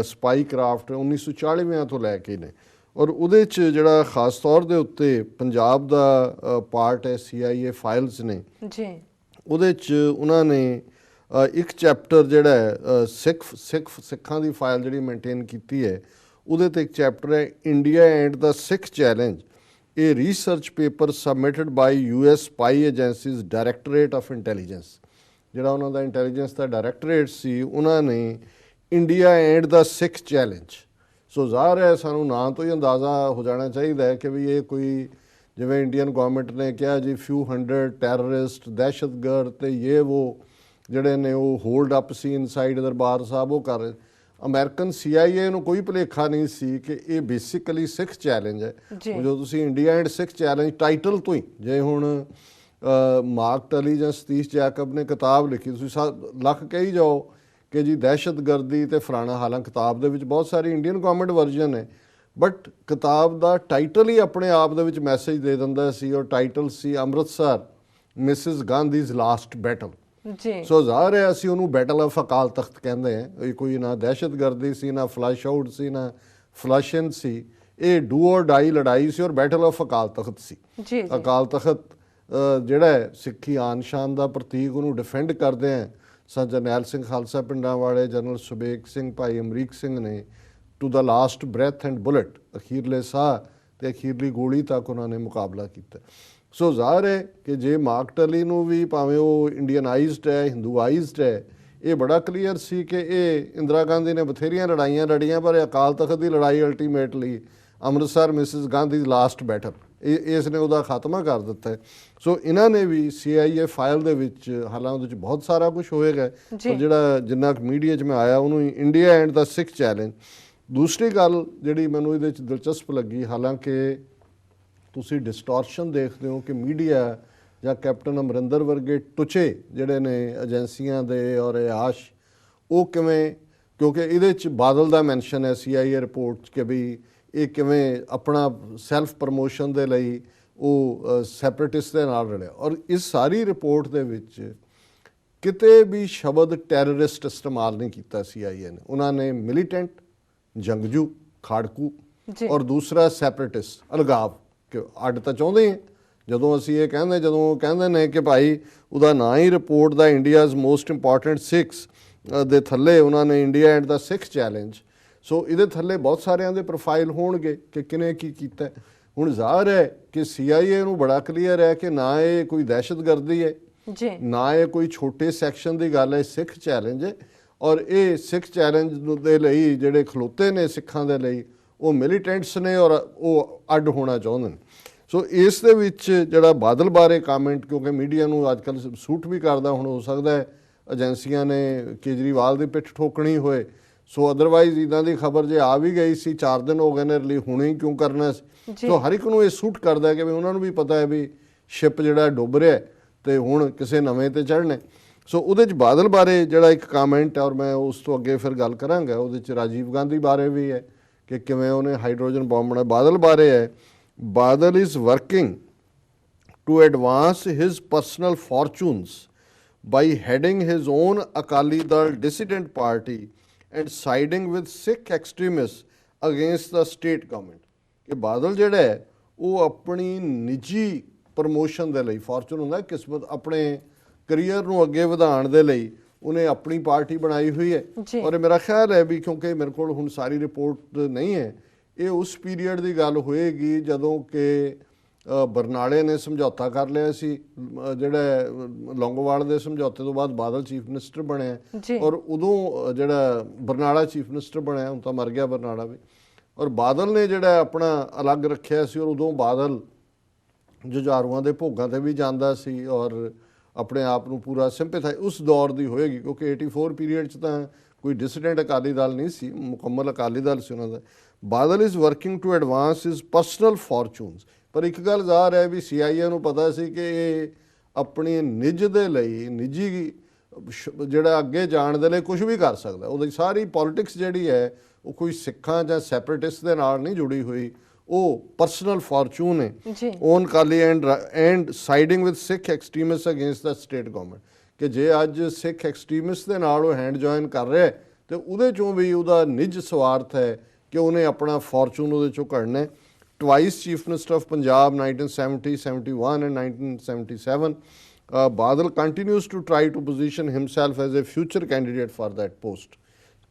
ਸਪਾਈ ਕਰਾਫਟ 1940ਵਿਆਂ ਤੋਂ ਲੈ ਕੇ ਨੇ ਔਰ ਉਹਦੇ 'ਚ ਜਿਹੜਾ ਖਾਸ ਤੌਰ ਦੇ ਉੱਤੇ ਪੰਜਾਬ ਦਾ ਪਾਰਟ ਹੈ CIA ਫਾਈਲਸ ਨੇ ਜੀ, ਉਹਦੇ 'ਚ ਉਹਨਾਂ ਨੇ ਇੱਕ ਚੈਪਟਰ ਜਿਹੜਾ ਹੈ ਸਿੱਖਾਂ ਦੀ ਫਾਈਲ ਜਿਹੜੀ ਮੇਨਟੇਨ ਕੀਤੀ ਹੈ ਉਹਦੇ 'ਤੇ ਇੱਕ ਚੈਪਟਰ ਹੈ India and the Sikh challenge, ਇਹ research paper submitted by US spy agencies directorate of intelligence. ਜਿਹੜਾ ਉਹਨਾਂ ਦਾ ਇੰਟੈਲੀਜੈਂਸ ਦਾ ਡਾਇਰੈਕਟੋਰੇਟ ਸੀ ਉਹਨਾਂ ਨੇ India and the Sikh challenge. So ਜ਼ਾਹਰ ਹੈ ਸਾਨੂੰ ਨਾਂ ਤੋਂ ਹੀ ਅੰਦਾਜ਼ਾ ਹੋ ਜਾਣਾ ਚਾਹੀਦਾ ਹੈ ਕਿ ਵੀ ਇਹ ਕੋਈ ਜਿਵੇਂ ਇੰਡੀਅਨ ਗੌਰਮੈਂਟ ਨੇ ਕਿਹਾ ਜੀ few hundred ਟੈਰਰਿਸਟ, ਦਹਿਸ਼ਤਗਰਦ ਤੇ ਇਹ ਉਹ ਜਿਹੜੇ ਨੇ ਉਹ ਹੋਲਡ ਅਪ ਸੀ ਇਨਸਾਈਡ ਦਰਬਾਰ ਸਾਹਿਬ ਉਹ ਕਰ ਰਹੇ। ਅਮਰੀਕਨ CIA ਨੂੰ ਕੋਈ ਭੁਲੇਖਾ ਨਹੀਂ ਸੀ ਕਿ ਇਹ ਬੇਸਿਕਲੀ ਸਿੱਖ ਚੈਲੰਜ ਹੈ। ਜਦੋਂ ਤੁਸੀਂ India and Sikh challenge title ਤੋਂ ਹੀ, ਜੇ ਹੁਣ ਮਾਰਕ ਟਲੀ ਜਾਂ ਸਤੀਸ਼ ਜੈਕਬ ਨੇ ਕਿਤਾਬ ਲਿਖੀ, ਤੁਸੀਂ ਲੱਖ ਕਹੀ ਜਾਓ ਕਿ ਜੀ ਦਹਿਸ਼ਤਗਰਦੀ ਤੇ ਫਲਾਣਾ, ਹਾਲਾਂ ਕਿਤਾਬ ਦੇ ਵਿੱਚ ਬਹੁਤ ਸਾਰੀ ਇੰਡੀਅਨ ਗਵਰਨਮੈਂਟ ਵਰਜ਼ਨ ਹੈ ਬਟ ਕਿਤਾਬ ਦਾ ਟਾਈਟਲ ਹੀ ਆਪਣੇ ਆਪ ਦੇ ਵਿੱਚ ਮੈਸੇਜ ਦੇ ਦਿੰਦਾ ਸੀ ਔਰ ਟਾਈਟਲ ਸੀ ਅੰਮ੍ਰਿਤਸਰ ਮਿਸਿਸ ਗਾਂਧੀਜ਼ ਲਾਸਟ ਬੈਟਲ। ਜੀ ਸੋ ਜ਼ਾਹਰ ਹੈ ਅਸੀਂ ਉਹਨੂੰ ਬੈਟਲ ਆਫ ਅਕਾਲ ਤਖਤ ਕਹਿੰਦੇ ਹਾਂ। ਇਹ ਕੋਈ ਨਾ ਦਹਿਸ਼ਤਗਰਦੀ ਸੀ, ਨਾ ਫਲਸ਼ ਆਊਟ ਸੀ, ਨਾ ਫਲਸ਼ ਇਨ ਸੀ। ਇਹ ਡੂ ਔਰ ਡਾਈ ਲੜਾਈ ਸੀ ਔਰ ਬੈਟਲ ਆਫ ਅਕਾਲ ਤਖਤ ਸੀ। ਜੀ ਅਕਾਲ ਤਖਤ ਜਿਹੜਾ ਹੈ ਸਿੱਖੀ ਆਨ ਸ਼ਾਨ ਦਾ ਪ੍ਰਤੀਕ, ਉਹਨੂੰ ਡਿਫੈਂਡ ਕਰਦੇ ਆ ਸਰ ਜਰਨੈਲ ਸਿੰਘ ਖਾਲਸਾ ਪਿੰਡਾਂ ਵਾਲੇ, ਜਨਰਲ ਸੁਬੇਗ ਸਿੰਘ, ਭਾਈ ਅਮਰੀਕ ਸਿੰਘ ਨੇ to the last breath and bullet, ਅਖੀਰਲੇ ਸਾਹ ਤੇ ਅਖੀਰਲੀ ਗੋਲੀ ਤੱਕ ਉਹਨਾਂ ਨੇ ਮੁਕਾਬਲਾ ਕੀਤਾ। ਸੋ ਜ਼ਾਹਰ ਹੈ ਕਿ ਜੇ ਮਾਰਕ ਟਲੀ ਨੂੰ ਵੀ ਭਾਵੇਂ ਉਹ ਇੰਡੀਅਨਾਈਜ਼ਡ ਹੈ, ਹਿੰਦੂਆਈਜ਼ਡ ਹੈ, ਇਹ ਬੜਾ ਕਲੀਅਰ ਸੀ ਕਿ ਇਹ ਇੰਦਰਾ ਗਾਂਧੀ ਨੇ ਬਥੇਰੀਆਂ ਲੜਾਈਆਂ ਲੜੀਆਂ ਪਰ ਅਕਾਲ ਤਖਤ ਦੀ ਲੜਾਈ ultimately Amritsar Mrs Gandhi last battle, ਇਸ ਨੇ ਉਹਦਾ ਖਾਤਮਾ ਕਰ ਦਿੱਤਾ ਹੈ। ਸੋ ਇਹਨਾਂ ਨੇ ਵੀ CIA ਫਾਈਲ ਦੇ ਵਿੱਚ, ਹਾਲਾਂਕਿ ਉਹਦੇ ਵਿੱਚ ਬਹੁਤ ਸਾਰਾ ਕੁਝ ਹੋਏਗਾ ਪਰ ਜਿਹੜਾ ਜਿੰਨਾ ਕੁ ਮੀਡੀਆ 'ਚ ਮੈਂ ਆਇਆ ਉਹਨੂੰ India and the Sikh challenge. ਦੂਸਰੀ ਗੱਲ ਜਿਹੜੀ ਮੈਨੂੰ ਇਹਦੇ 'ਚ ਦਿਲਚਸਪ ਲੱਗੀ, ਹਾਲਾਂਕਿ ਤੁਸੀਂ ਡਿਸਟੋਰਸ਼ਨ ਦੇਖਦੇ ਹੋ ਕਿ ਮੀਡੀਆ ਜਾਂ ਕੈਪਟਨ ਅਮਰਿੰਦਰ ਵਰਗੇ ਟੁਚੇ ਜਿਹੜੇ ਨੇ ਏਜੰਸੀਆਂ ਦੇ ਔਰ ਆਸ਼, ਉਹ ਕਿਵੇਂ, ਕਿਉਂਕਿ ਇਹਦੇ 'ਚ ਬਾਦਲ ਦਾ ਮੈਂਸ਼ਨ ਹੈ CIA ਰਿਪੋਰਟ 'ਚ ਕਿ ਵੀ ਇਹ ਕਿਵੇਂ ਆਪਣਾ ਸੈਲਫ ਪ੍ਰਮੋਸ਼ਨ ਦੇ ਲਈ ਉਹ ਸੈਪਰੇਟਿਸਟ ਦੇ ਨਾਲ ਰਲਿਆ। ਔਰ ਇਸ ਸਾਰੀ ਰਿਪੋਰਟ ਦੇ ਵਿੱਚ ਕਿਤੇ ਵੀ ਸ਼ਬਦ ਟੈਰਰਿਸਟ ਇਸਤੇਮਾਲ ਨਹੀਂ ਕੀਤਾ CIA ਨੇ। ਉਹਨਾਂ ਨੇ ਮਿਲੀਟੈਂਟ, ਜੰਗਜੂ, ਖਾੜਕੂ ਔਰ ਦੂਸਰਾ ਸੈਪਰੇਟਿਸਟ, ਅਲਗਾਵ, ਕਿ ਅੱਡ ਤਾਂ ਚਾਹੁੰਦੇ ਹਾਂ। ਜਦੋਂ ਅਸੀਂ ਇਹ ਕਹਿੰਦੇ, ਜਦੋਂ ਉਹ ਕਹਿੰਦੇ ਨੇ ਕਿ ਭਾਈ ਉਹਦਾ ਨਾਂ ਹੀ ਰਿਪੋਰਟ ਦਾ ਇੰਡੀਆਜ਼ ਮੋਸਟ ਇੰਪੋਰਟੈਂਟ 6 ਦੇ ਥੱਲੇ ਉਹਨਾਂ ਨੇ India and the Sikh challenge, so ਇਹਦੇ ਥੱਲੇ ਬਹੁਤ ਸਾਰਿਆਂ ਦੇ ਪ੍ਰੋਫਾਈਲ ਹੋਣਗੇ ਕਿ ਕਿਨੇ ਕੀ ਕੀਤਾ। ਹੁਣ ਜ਼ਾਹਰ ਹੈ ਕਿ CIA ਨੂੰ ਬੜਾ ਕਲੀਅਰ ਹੈ ਕਿ ਨਾ ਇਹ ਕੋਈ ਦਹਿਸ਼ਤਗਰਦੀ ਹੈ, ਨਾ ਇਹ ਕੋਈ ਛੋਟੇ ਸੈਕਸ਼ਨ ਦੀ ਗੱਲ ਹੈ, ਸਿੱਖ ਚੈਲੰਜ ਹੈ। ਔਰ ਇਹ ਸਿੱਖ ਚੈਲੰਜ ਦੇ ਲਈ ਜਿਹੜੇ ਖਲੋਤੇ ਨੇ ਸਿੱਖਾਂ ਦੇ ਲਈ, ਉਹ ਮਿਲੀਟੈਂਟਸ ਨੇ ਔਰ ਉਹ ਅੱਡ ਹੋਣਾ ਚਾਹੁੰਦੇ ਨੇ। ਸੋ ਇਸ ਦੇ ਵਿੱਚ ਜਿਹੜਾ ਬਾਦਲ ਬਾਰੇ ਕਾਮੈਂਟ, ਕਿਉਂਕਿ ਮੀਡੀਆ ਨੂੰ ਅੱਜ ਕੱਲ੍ਹ ਸੂਟ ਵੀ ਕਰਦਾ, ਹੁਣ ਹੋ ਸਕਦਾ ਹੈ ਏਜੰਸੀਆਂ ਨੇ ਕੇਜਰੀਵਾਲ ਦੀ ਪਿੱਠ ਠੋਕਣੀ ਹੋਏ। ਸੋ ਅਦਰਵਾਈਜ਼ ਇੱਦਾਂ ਦੀ ਖਬਰ ਜੇ ਆ ਵੀ ਗਈ ਸੀ, 4 ਦਿਨ ਹੋ ਗਏ ਨੇ ਰਿਲੀਜ਼, ਹੁਣੇ ਹੀ ਕਿਉਂ ਕਰਨਾ ਸੀ। ਸੋ ਹਰ ਇੱਕ ਨੂੰ ਇਹ ਸੂਟ ਕਰਦਾ ਕਿ ਵੀ ਉਹਨਾਂ ਨੂੰ ਵੀ ਪਤਾ ਹੈ ਵੀ ਸ਼ਿਪ ਜਿਹੜਾ ਡੁੱਬ ਰਿਹਾ ਤੇ ਹੁਣ ਕਿਸੇ ਨਵੇਂ ਤੇ ਚੜ੍ਹਨਾ। ਸੋ ਉਹਦੇ 'ਚ ਬਾਦਲ ਬਾਰੇ ਜਿਹੜਾ ਇੱਕ ਕਾਮੈਂਟ ਹੈ, ਔਰ ਮੈਂ ਉਸ ਤੋਂ ਅੱਗੇ ਫਿਰ ਗੱਲ ਕਰਾਂਗਾ, ਉਹਦੇ 'ਚ ਰਾਜੀਵ ਗਾਂਧੀ ਬਾਰੇ ਵੀ ਹੈ ਕਿ ਕਿਵੇਂ ਉਹਨੇ ਹਾਈਡਰੋਜਨ ਬੰਬ ਬਣਾਇਆ। ਬਾਦਲ ਬਾਰੇ ਹੈ, Badal is working to advance his personal fortunes by heading his own Akali Dal dissident party and siding with Sikh extremist against the state government. ਕਿ ਬਾਦਲ ਜਿਹੜਾ ਹੈ ਉਹ ਆਪਣੀ ਨਿੱਜੀ ਪ੍ਰਮੋਸ਼ਨ ਦੇ ਲਈ, ਫੋਰਚੂਨ ਹੁੰਦਾ ਕਿਸਮਤ, ਆਪਣੇ ਕਰੀਅਰ ਨੂੰ ਅੱਗੇ ਵਧਾਉਣ ਦੇ ਲਈ ਉਹਨੇ ਆਪਣੀ ਪਾਰਟੀ ਬਣਾਈ ਹੋਈ ਹੈ। ਔਰ ਮੇਰਾ ਖਿਆਲ ਹੈ ਵੀ ਕਿਉਂਕਿ ਮੇਰੇ ਕੋਲ ਹੁਣ ਸਾਰੀ ਰਿਪੋਰਟ ਨਹੀਂ ਹੈ, ਇਹ ਉਸ ਪੀਰੀਅਡ ਦੀ ਗੱਲ ਹੋਏਗੀ ਜਦੋਂ ਕਿ ਬਰਨਾਲੇ ਨੇ ਸਮਝੌਤਾ ਕਰ ਲਿਆ ਸੀ, ਜਿਹੜਾ ਲੌਂਗੋਵਾਲ ਦੇ ਸਮਝੌਤੇ ਤੋਂ ਬਾਅਦ ਬਾਦਲ ਚੀਫ ਮਿਨਿਸਟਰ ਬਣਿਆ ਔਰ ਉਦੋਂ ਜਿਹੜਾ ਬਰਨਾਲਾ ਚੀਫ ਮਿਨਿਸਟਰ ਬਣਿਆ, ਹੁਣ ਤਾਂ ਮਰ ਗਿਆ ਬਰਨਾਲਾ ਵੀ, ਔਰ ਬਾਦਲ ਨੇ ਜਿਹੜਾ ਆਪਣਾ ਅਲੱਗ ਰੱਖਿਆ ਸੀ। ਔਰ ਉਦੋਂ ਬਾਦਲ ਜੁਝਾਰੂਆਂ ਦੇ ਭੋਗਾਂ ਤੇ ਵੀ ਜਾਂਦਾ ਸੀ ਔਰ ਆਪਣੇ ਆਪ ਨੂੰ ਪੂਰਾ ਸਿੰਪੈਥਾਈਜ਼ ਉਸ ਦੌਰ ਦੀ ਹੋਏਗੀ, ਕਿਉਂਕਿ 84 ਪੀਰੀਅਡ 'ਚ ਤਾਂ ਕੋਈ ਡਿਸੀਡੈਂਟ ਅਕਾਲੀ ਦਲ ਨਹੀਂ ਸੀ, ਮੁਕੰਮਲ ਅਕਾਲੀ ਦਲ ਸੀ ਉਹਨਾਂ ਦਾ। Badal is working to advance his personal fortunes. ਪਰ ਇੱਕ ਗੱਲ ਜ਼ਾਹਰ ਹੈ ਵੀ CIA ਨੂੰ ਪਤਾ ਸੀ ਕਿ ਇਹ ਆਪਣੀ ਨਿੱਜ ਦੇ ਲਈ, ਨਿੱਜੀ ਜਿਹੜਾ ਅੱਗੇ ਜਾਣ ਦੇ ਲਈ ਕੁਝ ਵੀ ਕਰ ਸਕਦਾ। ਉਹਦੀ ਸਾਰੀ ਪੋਲਿਟਿਕਸ ਜਿਹੜੀ ਹੈ ਉਹ ਕੋਈ ਸਿੱਖਾਂ ਜਾਂ ਸੈਪਰੇਟਿਸਟ ਦੇ ਨਾਲ ਨਹੀਂ ਜੁੜੀ ਹੋਈ, ਉਹ ਪਰਸਨਲ ਫੋਰਚੂਨ ਹੈ own Akali and siding with Sikh extremist against the state government. ਕਿ ਜੇ ਅੱਜ ਸਿੱਖ ਐਕਸਟ੍ਰੀਮਿਸਟ ਦੇ ਨਾਲ ਉਹ ਹੈਂਡ ਜੁਆਇਨ ਕਰ ਰਿਹਾ ਤੇ ਉਹਦੇ 'ਚੋਂ ਵੀ ਉਹਦਾ ਨਿੱਜ ਸਵਾਰਥ ਹੈ ਕਿ ਉਹਨੇ ਆਪਣਾ ਫੋਰਚੂਨ ਉਹਦੇ 'ਚੋਂ ਕੱਢਣਾ। Twice chief minister of Punjab 1970, 71 and 1977, Badal continues to try to position himself as a future candidate for that post।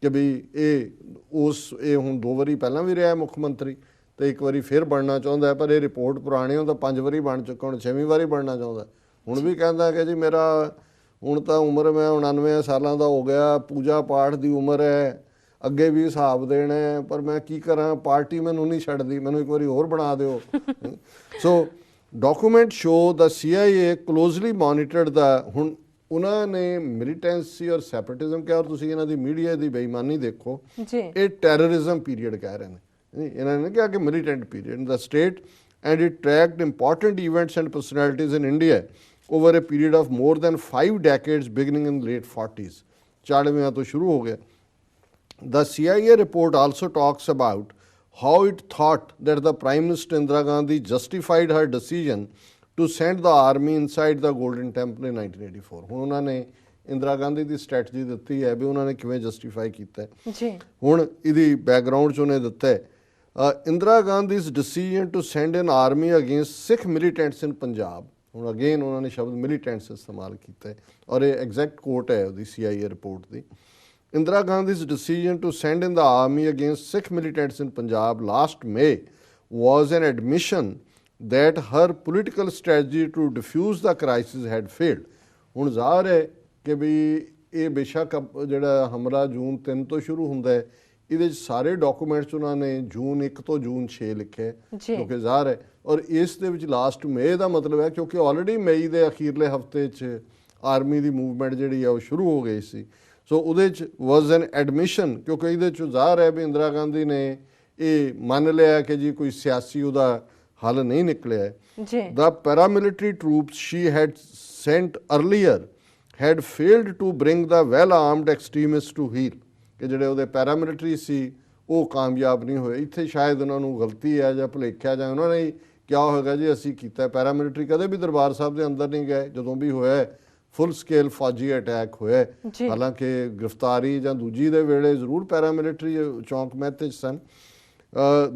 ਕਿ ਵੀ ਇਹ ਹੁਣ 2 ਵਾਰੀ ਪਹਿਲਾਂ ਵੀ ਰਿਹਾ ਮੁੱਖ ਮੰਤਰੀ ਤੇ ਇੱਕ ਵਾਰੀ ਫਿਰ ਬਣਨਾ ਚਾਹੁੰਦਾ ਹੈ, ਪਰ ਇਹ ਰਿਪੋਰਟ ਪੁਰਾਣੀ, ਉਹ ਤਾਂ 5 ਵਾਰੀ ਬਣ ਚੁੱਕਾ, ਹੁਣ 6ਵੀਂ ਵਾਰੀ ਬਣਨਾ ਚਾਹੁੰਦਾ। ਹੁਣ ਵੀ ਕਹਿੰਦਾ ਕਿ ਜੀ ਮੇਰਾ ਹੁਣ ਤਾਂ ਉਮਰ, ਮੈਂ 99 ਸਾਲਾਂ ਦਾ ਹੋ ਗਿਆ, ਪੂਜਾ ਪਾਠ ਦੀ ਉਮਰ ਹੈ, ਅੱਗੇ ਵੀ ਹਿਸਾਬ ਦੇਣਾ ਹੈ, ਪਰ ਮੈਂ ਕੀ ਕਰਾਂ, ਪਾਰਟੀ ਮੈਨੂੰ ਨਹੀਂ ਛੱਡਦੀ, ਮੈਨੂੰ ਇੱਕ ਵਾਰੀ ਹੋਰ ਬਣਾ ਦਿਓ। ਸੋ ਡਾਕੂਮੈਂਟ ਸ਼ੋ ਦਾ CIA ਕਲੋਜ਼ਲੀ ਮੋਨੀਟਰਡ ਦਾ, ਹੁਣ ਉਹਨਾਂ ਨੇ ਮਿਲੀਟੈਂਸੀ ਔਰ ਸੈਪਰੇਟਿਜ਼ਮ ਕਿਹਾ, ਔਰ ਤੁਸੀਂ ਇਹਨਾਂ ਦੀ ਮੀਡੀਆ ਦੀ ਬੇਈਮਾਨੀ ਦੇਖੋ, ਇਹ ਟੈਰਰਿਜ਼ਮ ਪੀਰੀਅਡ ਕਹਿ ਰਹੇ ਨੇ, ਇਹਨਾਂ ਨੇ ਕਿਹਾ ਕਿ militant period the state and it tracked important events and personalities in India over a period of more than 5 decades beginning in late 40s, 40ਵਿਆਂ ਤੋਂ ਸ਼ੁਰੂ ਹੋ ਗਿਆ। The CIA report also talks about how it thought that the Prime Minister Indira Gandhi justified her decision to send the army inside the Golden Temple in 1984। ਹੁਣ ਉਹਨਾਂ ਨੇ ਇੰਦਰਾ ਗਾਂਧੀ ਦੀ strategy ਦਿੱਤੀ ਹੈ ਵੀ ਉਹਨਾਂ ਨੇ ਕਿਵੇਂ ਜਸਟੀਫਾਈ ਕੀਤਾ ਜੀ। ਹੁਣ ਇਹਦੀ ਬੈਕਗਰਾਉਂਡ 'ਚ ਉਹਨੇ ਦਿੱਤਾ ਹੈ Indira Gandhi's decision to send an army against Sikh militants in Punjab. ਹੁਣ ਅਗੇਨ ਉਹਨਾਂ ਨੇ ਸ਼ਬਦ ਮਿਲੀਟੈਂਟਸ ਇਸਤੇਮਾਲ ਕੀਤਾ ਹੈ ਔਰ ਇਹ ਐਗਜ਼ੈਕਟ ਕੋਟ ਹੈ ਉਹਦੀ CIA report the. Indira Gandhi's decision to send in the army against Sikh militants in Punjab last May was an admission that her political strategy to diffuse the crisis had failed। ਹੁਣ ਜ਼ਾਹਰ ਹੈ ਕਿ ਵੀ ਇਹ ਬੇਸ਼ੱਕ ਜਿਹੜਾ ਹਮਲਾ ਜੂਨ 3 ਤੋਂ ਸ਼ੁਰੂ ਹੁੰਦਾ ਹੈ, ਇਹਦੇ 'ਚ ਸਾਰੇ ਡਾਕੂਮੈਂਟਸ ਉਹਨਾਂ ਨੇ ਜੂਨ 1 ਤੋਂ ਜੂਨ 6 ਲਿਖੇ ਕਿਉਂਕਿ ਜ਼ਾਹਰ ਹੈ। ਔਰ ਇਸ ਦੇ ਵਿੱਚ ਲਾਸਟ ਮਈ ਦਾ ਮਤਲਬ ਹੈ ਕਿਉਂਕਿ ਆਲਰੇਡੀ ਮਈ ਦੇ ਅਖੀਰਲੇ ਹਫਤੇ 'ਚ ਆਰਮੀ ਦੀ ਮੂਵਮੈਂਟ ਜਿਹੜੀ ਆ ਉਹ ਸ਼ੁਰੂ ਹੋ ਗਈ ਸੀ। ਸੋ ਉਹਦੇ 'ਚ ਵਾਜ਼ ਐਨ ਐਡਮਿਸ਼ਨ ਕਿਉਂਕਿ ਇਹਦੇ 'ਚ ਜ਼ਾਹਰ ਹੈ ਵੀ ਇੰਦਰਾ ਗਾਂਧੀ ਨੇ ਇਹ ਮੰਨ ਲਿਆ ਕਿ ਜੀ ਕੋਈ ਸਿਆਸੀ ਉਹਦਾ ਹੱਲ ਨਹੀਂ ਨਿਕਲਿਆ ਹੈ। The paramilitary troops she had sent earlier had failed to bring the well armed extremist to heel ਕਿ ਜਿਹੜੇ ਉਹਦੇ ਪੈਰਾਮਿਲਟਰੀ ਸੀ ਉਹ ਕਾਮਯਾਬ ਨਹੀਂ ਹੋਏ। ਇੱਥੇ ਸ਼ਾਇਦ ਉਹਨਾਂ ਨੂੰ ਗਲਤੀ ਹੈ ਜਾਂ ਭੁਲੇਖਿਆ ਜਾਂ ਉਹਨਾਂ ਨੇ ਕਿਹਾ ਹੋਵੇਗਾ ਜੀ ਅਸੀਂ ਕੀਤਾ। ਪੈਰਾਮਿਲਟਰੀ ਕਦੇ ਵੀ ਦਰਬਾਰ ਸਾਹਿਬ ਦੇ ਅੰਦਰ ਨਹੀਂ ਗਏ ਜਦੋਂ ਵੀ ਹੋਇਆ ਫੁੱਲ ਸਕੇਲ ਫੌਜੀ ਅਟੈਕ ਹੋਇਆ। ਹਾਲਾਂਕਿ ਗ੍ਰਿਫਤਾਰੀ ਜਾਂ ਦੂਜੀ ਦੇ ਵੇਲੇ ਜ਼ਰੂਰ ਪੈਰਾਮਿਲਟਰੀ ਚੌਂਕ ਮਹਿਤੇ 'ਚ ਸਨ।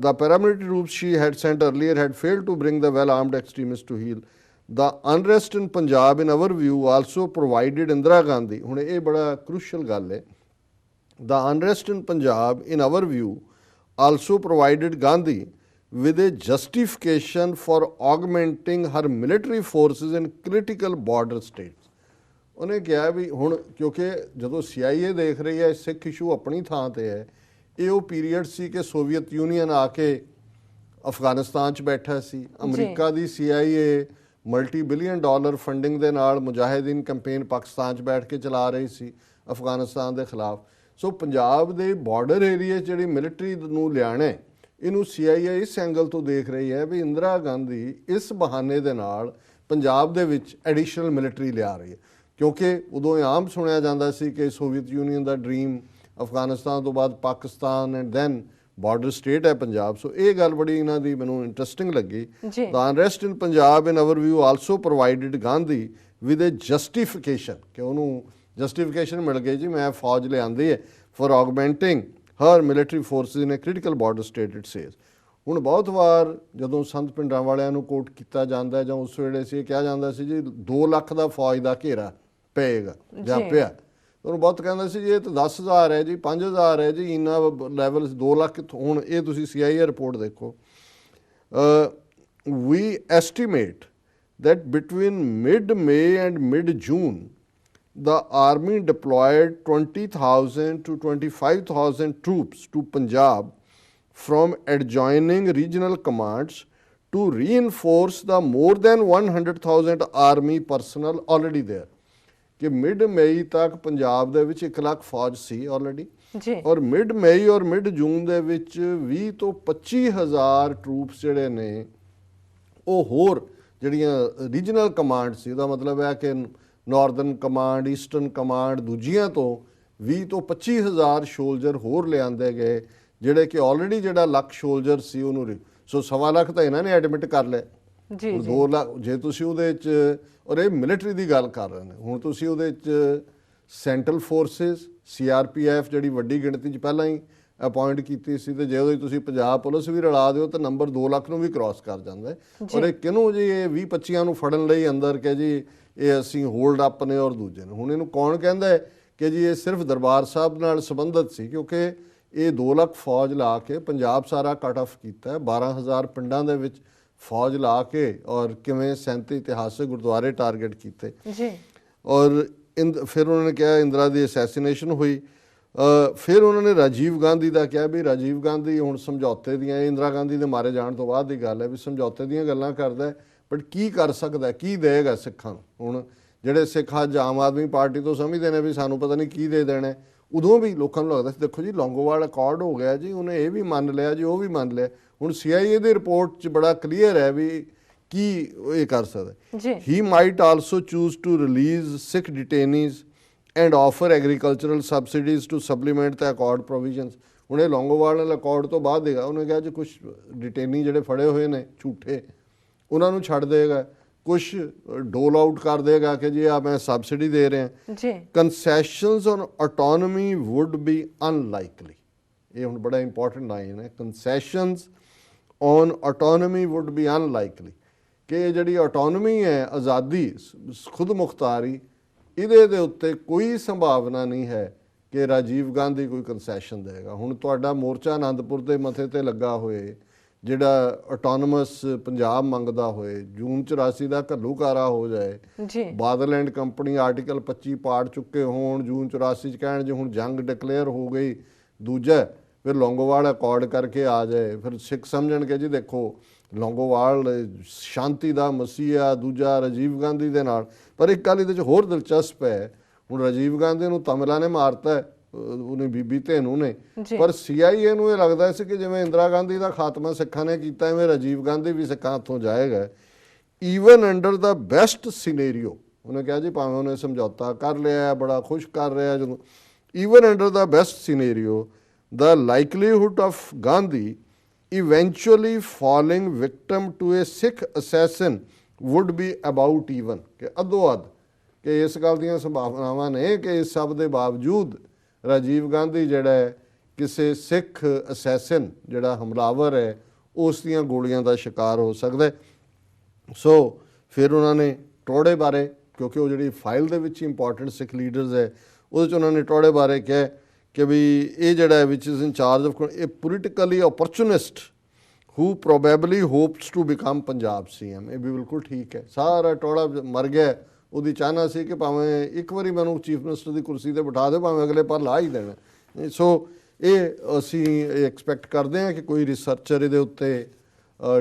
The paramilitary troops she had sent earlier had failed to bring the well-armed extremists to heel. The unrest in Punjab, in our view, also provided Indira Gandhi. ਹੁਣ ਇਹ ਬੜਾ crucial ਗੱਲ ਹੈ। The unrest in Punjab, in our view, also provided Gandhi with a justification for augmenting her military forces in critical border states. ਉਹਨੇ ਕਿਹਾ ਵੀ ਹੁਣ ਕਿਉਂਕਿ ਜਦੋਂ CIA ਦੇਖ ਰਹੀ ਹੈ ਸਿੱਖ ਇਸ਼ੂ ਆਪਣੀ ਥਾਂ ਤੇ ਹੈ, ਇਹ ਉਹ ਪੀਰੀਅਡ ਸੀ ਕਿ ਸੋਵੀਅਤ ਯੂਨੀਅਨ ਆ ਕੇ ਅਫਗਾਨਿਸਤਾਨ 'ਚ ਬੈਠਾ ਸੀ। ਅਮਰੀਕਾ ਦੀ CIA multi billion dollar funding ਦੇ ਨਾਲ ਮੁਜਾਹਿਦੀਨ ਕੈਂਪੇਨ ਪਾਕਿਸਤਾਨ 'ਚ ਬੈਠ ਕੇ ਚਲਾ ਰਹੀ ਸੀ ਅਫਗਾਨਿਸਤਾਨ ਦੇ ਖਿਲਾਫ। ਸੋ ਪੰਜਾਬ ਦੇ ਬਾਰਡਰ ਏਰੀਏ ਜਿਹੜੀ ਮਿਲਟਰੀ ਨੂੰ ਲਿਆਣਾ ਇਹਨੂੰ CIA ਇਸ ਐਂਗਲ ਤੋਂ ਦੇਖ ਰਹੀ ਹੈ ਵੀ ਇੰਦਰਾ ਗਾਂਧੀ ਇਸ ਬਹਾਨੇ ਦੇ ਨਾਲ ਪੰਜਾਬ ਦੇ ਵਿੱਚ ਐਡੀਸ਼ਨਲ ਮਿਲਟਰੀ ਲਿਆ ਰਹੀ ਹੈ ਕਿਉਂਕਿ ਉਦੋਂ ਇਹ ਆਮ ਸੁਣਿਆ ਜਾਂਦਾ ਸੀ ਕਿ ਸੋਵੀਅਤ ਯੂਨੀਅਨ ਦਾ ਡ੍ਰੀਮ ਅਫਗਾਨਿਸਤਾਨ ਤੋਂ ਬਾਅਦ Pakistan and then border state ਹੈ ਪੰਜਾਬ। ਸੋ ਇਹ ਗੱਲ ਬੜੀ ਇਹਨਾਂ ਦੀ ਮੈਨੂੰ ਇੰਟਰਸਟਿੰਗ ਲੱਗੀ। The unrest in Punjab in our view also provided Gandhi with a justification ਕਿ ਉਹਨੂੰ ਜਸਟੀਫਿਕੇਸ਼ਨ ਮਿਲ ਗਈ ਜੀ ਮੈਂ ਫੌਜ ਲਿਆਂਦੀ ਹੈ for augmenting her military forces in a critical border state it says. ਹੁਣ ਬਹੁਤ ਵਾਰ ਜਦੋਂ ਸੰਤ ਪਿੰਡਾਂ ਵਾਲਿਆਂ ਨੂੰ ਕੋਟ ਕੀਤਾ ਜਾਂਦਾ ਜਾਂ ਉਸ ਵੇਲੇ ਸੀ ਕਿਹਾ ਜਾਂਦਾ ਸੀ ਜੀ 2 ਲੱਖ ਦਾ ਫੌਜ ਦਾ ਘੇਰਾ ਪਏਗਾ ਜਾਂ ਪਿਆ। ਉਹਨੂੰ ਬਹੁਤ ਕਹਿੰਦਾ ਸੀ ਜੀ ਇਹ ਤਾਂ 10,000 ਹੈ ਜੀ 5,000 ਹੈ ਜੀ ਇੰਨਾ ਲੈਵਲ 2 ਲੱਖ ਕਿੱਥੋਂ। ਹੁਣ ਇਹ ਤੁਸੀਂ CIA ਰਿਪੋਰਟ ਦੇਖੋ। ਵੀ estimate that between mid-May and mid-June, the army deployed 20,000 to 25,000 troops to Punjab from adjoining regional commands to reinforce the more than 100,000 army personnel already there. कि मिड मई तक पंजाब दे विच 1 लाख फौज सी ऑलरेडी और mid मई और mid जून दे विच 20 तो 25,000 troops जिहड़े ने ਉਹ ਹੋਰ ਜਿਹੜੀਆਂ ਰੀਜਨਲ ਕਮਾਂਡ ਸੀ ਉਹਦਾ ਮਤਲਬ ਹੈ ਕਿ ਨਾਰਦਰਨ ਕਮਾਂਡ ਈਸਟਰਨ ਕਮਾਂਡ ਦੂਜੀਆਂ ਤੋਂ 20 ਤੋਂ 25,000 ਸ਼ੋਲਜਰ ਹੋਰ ਲਿਆਂਦੇ ਗਏ ਜਿਹੜੇ ਕਿ ਆਲਰੇਡੀ ਜਿਹੜਾ ਲੱਖ ਸ਼ੋਲਜਰ ਸੀ ਉਹਨੂੰ ਸੋ 1.25 ਲੱਖ ਤਾਂ ਇਹਨਾਂ ਨੇ ਐਡਮਿਟ ਕਰ ਲਿਆ ਜੀ 2 ਲੱਖ ਜੇ ਤੁਸੀਂ ਉਹਦੇ 'ਚ ਔਰ ਇਹ ਮਿਲਟਰੀ ਦੀ ਗੱਲ ਕਰ ਰਹੇ ਨੇ ਹੁਣ ਤੁਸੀਂ ਉਹਦੇ 'ਚ ਸੈਂਟਰਲ ਫੋਰਸਿਸ CRPF ਜਿਹੜੀ ਵੱਡੀ ਗਿਣਤੀ 'ਚ ਪਹਿਲਾਂ ਹੀ ਅਪਾਇੰਟ ਕੀਤੀ ਸੀ ਤੇ ਜੇ ਉਹਦੇ ਤੁਸੀਂ ਪੰਜਾਬ ਪੁਲਿਸ ਵੀ ਰਲਾ ਦਿਓ ਤਾਂ ਨੰਬਰ 2 ਲੱਖ ਨੂੰ ਵੀ ਕ੍ਰਾਸ ਕਰ ਜਾਂਦਾ ਹੈ ਔਰ ਇਹ ਕਿਹਨੂੰ ਜੀ ਇਹ 20-25 ਨੂੰ ਫੜਨ ਲਈ ਅੰਦਰ ਕਿ ਜੀ ਇਹ ਅਸੀਂ ਹੋਲਡ ਅਪ ਨੇ ਔਰ ਦੂਜੇ ਨੇ ਹੁਣ ਇਹਨੂੰ ਕੌਣ ਕਹਿੰਦਾ ਹੈ ਕਿ ਜੀ ਇਹ ਸਿਰਫ ਦਰਬਾਰ ਸਾਹਿਬ ਨਾਲ ਸੰਬੰਧਿਤ ਸੀ ਕਿਉਂਕਿ ਇਹ 2 ਲੱਖ ਫੌਜ ਲਾ ਕੇ ਪੰਜਾਬ ਸਾਰਾ ਕੱਟ ਆਫ ਕੀਤਾ 12,000 ਪਿੰਡਾਂ ਦੇ ਵਿੱਚ ਫੌਜ ਲਾ ਕੇ ਔਰ ਕਿਵੇਂ 37 ਇਤਿਹਾਸਕ ਗੁਰਦੁਆਰੇ ਟਾਰਗੇਟ ਕੀਤੇ ਜੀ ਔਰ ਫਿਰ ਉਹਨਾਂ ਨੇ ਕਿਹਾ ਇੰਦਰਾ ਦੀ ਅਸੈਸੀਨੇਸ਼ਨ ਹੋਈ ਫਿਰ ਉਹਨਾਂ ਨੇ ਰਾਜੀਵ ਗਾਂਧੀ ਦਾ ਕਿਹਾ ਵੀ ਰਾਜੀਵ ਗਾਂਧੀ ਹੁਣ ਸਮਝੌਤੇ ਦੀਆਂ ਇੰਦਰਾ ਗਾਂਧੀ ਦੇ ਮਾਰੇ ਜਾਣ ਤੋਂ ਬਾਅਦ ਦੀ ਗੱਲ ਹੈ ਵੀ ਸਮਝੌਤੇ ਦੀਆਂ ਗੱਲਾਂ ਕਰਦਾ ਬਟ ਕੀ ਕਰ ਸਕਦਾ ਕੀ ਦੇਗਾ ਸਿੱਖਾਂ ਨੂੰ ਹੁਣ ਜਿਹੜੇ ਸਿੱਖ ਅੱਜ ਆਮ ਆਦਮੀ ਪਾਰਟੀ ਤੋਂ ਸਮਝਦੇ ਨੇ ਵੀ ਸਾਨੂੰ ਪਤਾ ਨਹੀਂ ਕੀ ਦੇ ਦੇਣਾ ਉਦੋਂ ਵੀ ਲੋਕਾਂ ਨੂੰ ਲੱਗਦਾ ਸੀ ਦੇਖੋ ਜੀ ਲੌਂਗੋਵਾਲ ਅਕੋਰਡ ਹੋ ਗਿਆ ਜੀ ਉਹਨੇ ਇਹ ਵੀ ਮੰਨ ਲਿਆ ਜੀ ਉਹ ਵੀ ਮੰਨ ਲਿਆ ਹੁਣ CIA ਦੀ ਰਿਪੋਰਟ 'ਚ ਬੜਾ ਕਲੀਅਰ ਹੈ ਵੀ ਕੀ ਇਹ ਕਰ ਸਕਦਾ he might also choose to release Sikh detainees and offer agricultural subsidies to supplement the accord provisions ਹੁਣ ਇਹ ਲੌਂਗੋਵਾਲ ਨਾਲ ਅਕੋਰਡ ਤੋਂ ਬਾਅਦ ਦੇਗਾ ਉਹਨੇ ਕਿਹਾ ਜੀ ਕੁਝ ਡਿਟੇਨੀ ਜਿਹੜੇ ਫੜੇ ਹੋਏ ਨੇ ਝੂਠੇ ਉਹਨਾਂ ਨੂੰ ਛੱਡ ਦੇਗਾ ਕੁਛ ਡੋਲ ਆਊਟ ਕਰ ਦੇਗਾ ਕਿ ਜੀ ਆ ਮੈਂ ਸਬਸਿਡੀ ਦੇ ਰਿਹਾ। ਜੀ ਕੰਸੈਸ਼ਨਸ ਔਨ ਆਟੋਨਮੀ ਵੁੱਡ ਬੀ ਅਨਲਾਈਕਲੀ, ਇਹ ਹੁਣ ਬੜਾ ਇੰਪੋਰਟੈਂਟ ਲਾਈਨ ਹੈ, ਕੰਸੈਸ਼ਨਸ ਔਨ ਆਟੋਨਮੀ ਵੁੱਡ ਬੀ ਅਨਲਾਈਕਲੀ, ਕਿ ਇਹ ਜਿਹੜੀ ਆਟੋਨਮੀ ਹੈ, ਆਜ਼ਾਦੀ, ਖੁਦ ਮੁਖਤਾਰੀ, ਇਹਦੇ ਦੇ ਉੱਤੇ ਕੋਈ ਸੰਭਾਵਨਾ ਨਹੀਂ ਹੈ ਕਿ ਰਾਜੀਵ ਗਾਂਧੀ ਕੋਈ ਕੰਸੈਸ਼ਨ ਦੇਗਾ। ਹੁਣ ਤੁਹਾਡਾ ਮੋਰਚਾ ਆਨੰਦਪੁਰ ਦੇ ਮੱਥੇ ਤੇ ਲੱਗਾ ਹੋਏ, ਜਿਹੜਾ ਆਟੋਨਮਸ ਪੰਜਾਬ ਮੰਗਦਾ ਹੋਏ, ਜੂਨ 84 ਦਾ ਘੱਲੂਕਾਰਾ ਹੋ ਜਾਏ, ਜੀ ਬਾਦਲ ਐਂਡ ਕੰਪਨੀ ਆਰਟੀਕਲ 25 ਪਾੜ ਚੁੱਕੇ ਹੋਣ, ਜੂਨ 84 ਚ ਕਹਿਣ ਜੇ ਹੁਣ ਜੰਗ ਡਿਕਲੇਅਰ ਹੋ ਗਈ, ਦੂਜਾ ਫਿਰ ਲੌਂਗੋਵਾਲ ਅਕੋਰਡ ਕਰਕੇ ਆ ਜਾਏ, ਫਿਰ ਸਿੱਖ ਸਮਝਣਗੇ ਜੀ ਦੇਖੋ ਲੌਂਗੋਵਾਲ ਸ਼ਾਂਤੀ ਦਾ ਮਸੀਹ ਆ, ਦੂਜਾ ਰਾਜੀਵ ਗਾਂਧੀ ਦੇ ਨਾਲ। ਪਰ ਇੱਕ ਗੱਲ ਇਹਦੇ 'ਚ ਹੋਰ ਦਿਲਚਸਪ ਹੈ, ਹੁਣ ਰਾਜੀਵ ਗਾਂਧੀ ਨੂੰ ਤਮਿਲਾਂ ਨੇ ਮਾਰਤਾ, ਉਹਨੇ ਬੀਬੀ ਧੇਨੂ ਨੇ, ਪਰ CIA ਨੂੰ ਇਹ ਲੱਗਦਾ ਸੀ ਕਿ ਜਿਵੇਂ ਇੰਦਰਾ ਗਾਂਧੀ ਦਾ ਖਾਤਮਾ ਸਿੱਖਾਂ ਨੇ ਕੀਤਾ, ਐਵੇਂ ਰਾਜੀਵ ਗਾਂਧੀ ਵੀ ਸਿੱਖਾਂ ਹੱਥੋਂ ਜਾਏਗਾ। ਈਵਨ ਅੰਡਰ ਦਾ ਬੈਸਟ ਸਿਨੇਰੀਓ, ਉਹਨੇ ਕਿਹਾ ਜੀ ਭਾਵੇਂ ਉਹਨੇ ਸਮਝੌਤਾ ਕਰ ਲਿਆ, ਬੜਾ ਖੁਸ਼ ਕਰ ਰਿਹਾ, ਜਦੋਂ even under the best scenario the likelihood of Gandhi eventually falling victim to a Sikh assassin would be about even, ਕਿ ਅੱਧੋ-ਅੱਧ, ਕਿ ਇਸ ਗੱਲ ਦੀਆਂ ਸੰਭਾਵਨਾਵਾਂ ਨੇ ਕਿ ਇਸ ਸਭ ਦੇ ਬਾਵਜੂਦ ਰਾਜੀਵ ਗਾਂਧੀ ਜਿਹੜਾ ਹੈ ਕਿਸੇ ਸਿੱਖ ਅਸੈਸਨ, ਜਿਹੜਾ ਹਮਲਾਵਰ ਹੈ, ਉਸ ਦੀਆਂ ਗੋਲੀਆਂ ਦਾ ਸ਼ਿਕਾਰ ਹੋ ਸਕਦਾ ਹੈ। ਸੋ ਫਿਰ ਉਹਨਾਂ ਨੇ ਟੋੜੇ ਬਾਰੇ, ਕਿਉਂਕਿ ਉਹ ਜਿਹੜੀ ਫਾਈਲ ਦੇ ਵਿੱਚ ਇੰਪੋਰਟੈਂਟ ਸਿੱਖ ਲੀਡਰਸ ਹੈ, ਉਹਦੇ 'ਚ ਉਹਨਾਂ ਨੇ ਟੋੜੇ ਬਾਰੇ ਕਿਹਾ ਕਿ ਵੀ ਇਹ ਜਿਹੜਾ ਹੈ which is in charge of ਇਹ politically opportunist who probably hopes to become Punjab CM। ਇਹ ਵੀ ਬਿਲਕੁਲ ਠੀਕ ਹੈ, ਸਾਰਾ ਟੋੜਾ ਮਰ ਗਿਆ। ਉਹਦੀ ਚਾਹਨਾ ਸੀ ਕਿ ਭਾਵੇਂ ਇੱਕ ਵਾਰੀ ਮੈਨੂੰ ਚੀਫ ਮਿਨਿਸਟਰ ਦੀ ਕੁਰਸੀ ਤੇ ਬਿਠਾ ਦਿਓ, ਭਾਵੇਂ ਅਗਲੇ ਪਰ ਲਾ ਹੀ ਦੇਣਾ। ਸੋ ਇਹ ਅਸੀਂ ਐਕਸਪੈਕਟ ਕਰਦੇ ਹਾਂ ਕਿ ਕੋਈ ਰਿਸਰਚਰ ਇਹਦੇ ਉੱਤੇ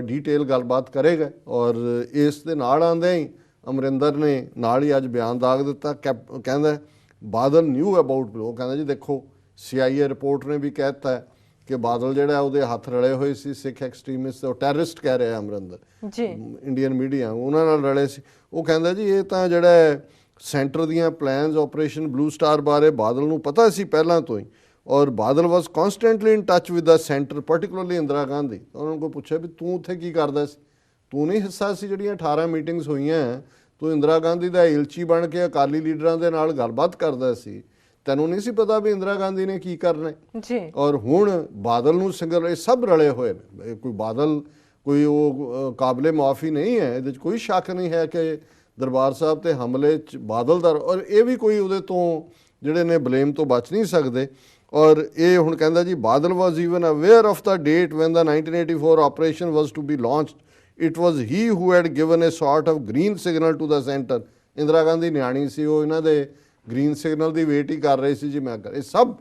ਡੀਟੇਲ ਗੱਲਬਾਤ ਕਰੇਗਾ। ਔਰ ਇਸ ਦੇ ਨਾਲ ਆਉਂਦੇ ਹੀ ਅਮਰਿੰਦਰ ਨੇ ਨਾਲ ਹੀ ਅੱਜ ਬਿਆਨ ਦਾਗ ਦਿੱਤਾ, ਕਹਿੰਦਾ ਬਾਦਲ ਨਿਊ ਅਬਾਊਟ, ਉਹ ਕਹਿੰਦਾ ਜੀ ਦੇਖੋ CIA ਰਿਪੋਰਟ ਨੇ ਵੀ ਕਹਿ ਦਿੱਤਾ ਕਿ ਬਾਦਲ ਜਿਹੜਾ ਉਹਦੇ ਹੱਥ ਰਲੇ ਹੋਏ ਸੀ ਸਿੱਖ ਐਕਸਟ੍ਰੀਮਿਸਟ, ਉਹ ਟੈਰਰਿਸਟ ਕਹਿ ਰਿਹਾ ਅਮਰਿੰਦਰ ਜੀ, ਇੰਡੀਅਨ ਮੀਡੀਆ ਉਹਨਾਂ ਨਾਲ ਰਲੇ ਸੀ। ਉਹ ਕਹਿੰਦਾ ਜੀ ਇਹ ਤਾਂ ਜਿਹੜਾ ਸੈਂਟਰ ਦੀਆਂ ਪਲਾਨਸ ਆਪਰੇਸ਼ਨ ਬਲੂ ਸਟਾਰ ਬਾਰੇ ਬਾਦਲ ਨੂੰ ਪਤਾ ਸੀ ਪਹਿਲਾਂ ਤੋਂ ਹੀ, ਔਰ Badal was constantly in touch with the centre, particularly Indira Gandhi. ਉਹਨਾਂ ਨੂੰ ਕੋਈ ਪੁੱਛਿਆ ਵੀ ਤੂੰ ਉੱਥੇ ਕੀ ਕਰਦਾ ਸੀ, ਤੂੰ ਨਹੀਂ ਹਿੱਸਾ ਸੀ ਜਿਹੜੀਆਂ 18 ਮੀਟਿੰਗਸ ਹੋਈਆਂ, ਤੂੰ ਇੰਦਰਾ ਗਾਂਧੀ ਦਾ ਏਲਚੀ ਬਣ ਕੇ ਅਕਾਲੀ ਲੀਡਰਾਂ ਦੇ ਨਾਲ ਗੱਲਬਾਤ ਕਰਦਾ ਸੀ, ਤੈਨੂੰ ਨਹੀਂ ਸੀ ਪਤਾ ਵੀ ਇੰਦਰਾ ਗਾਂਧੀ ਨੇ ਕੀ ਕਰਨਾ ਜੀ। ਔਰ ਹੁਣ ਬਾਦਲ ਨੂੰ ਸਿੰਗਲ, ਇਹ ਸਭ ਰਲੇ ਹੋਏ ਨੇ, ਕੋਈ ਬਾਦਲ ਕੋਈ ਉਹ ਕਾਬਲੇ ਮੁਆਫੀ ਨਹੀਂ ਹੈ, ਇਹਦੇ 'ਚ ਕੋਈ ਸ਼ੱਕ ਨਹੀਂ ਹੈ ਕਿ ਦਰਬਾਰ ਸਾਹਿਬ ਤੇ ਹਮਲੇ 'ਚ ਬਾਦਲ ਦਾ, ਔਰ ਇਹ ਵੀ ਕੋਈ ਉਹਦੇ ਤੋਂ ਜਿਹੜੇ ਨੇ ਬਲੇਮ ਤੋਂ ਬਚ ਨਹੀਂ ਸਕਦੇ। ਔਰ ਇਹ ਹੁਣ ਕਹਿੰਦਾ ਜੀ Badal was even aware of the date when the 1984 operation was to be launched, it was he who had given a sort of green signal to the centre. Indira Gandhi ਨਿਆਣੀ ਸੀ, ਉਹ ਇਹਨਾਂ ਦੇ ਗ੍ਰੀਨ ਸਿਗਨਲ ਦੀ ਵੇਟ ਹੀ ਕਰ ਰਹੀ ਸੀ ਜੀ ਮੈਂ ਕਰ। ਇਹ ਸਭ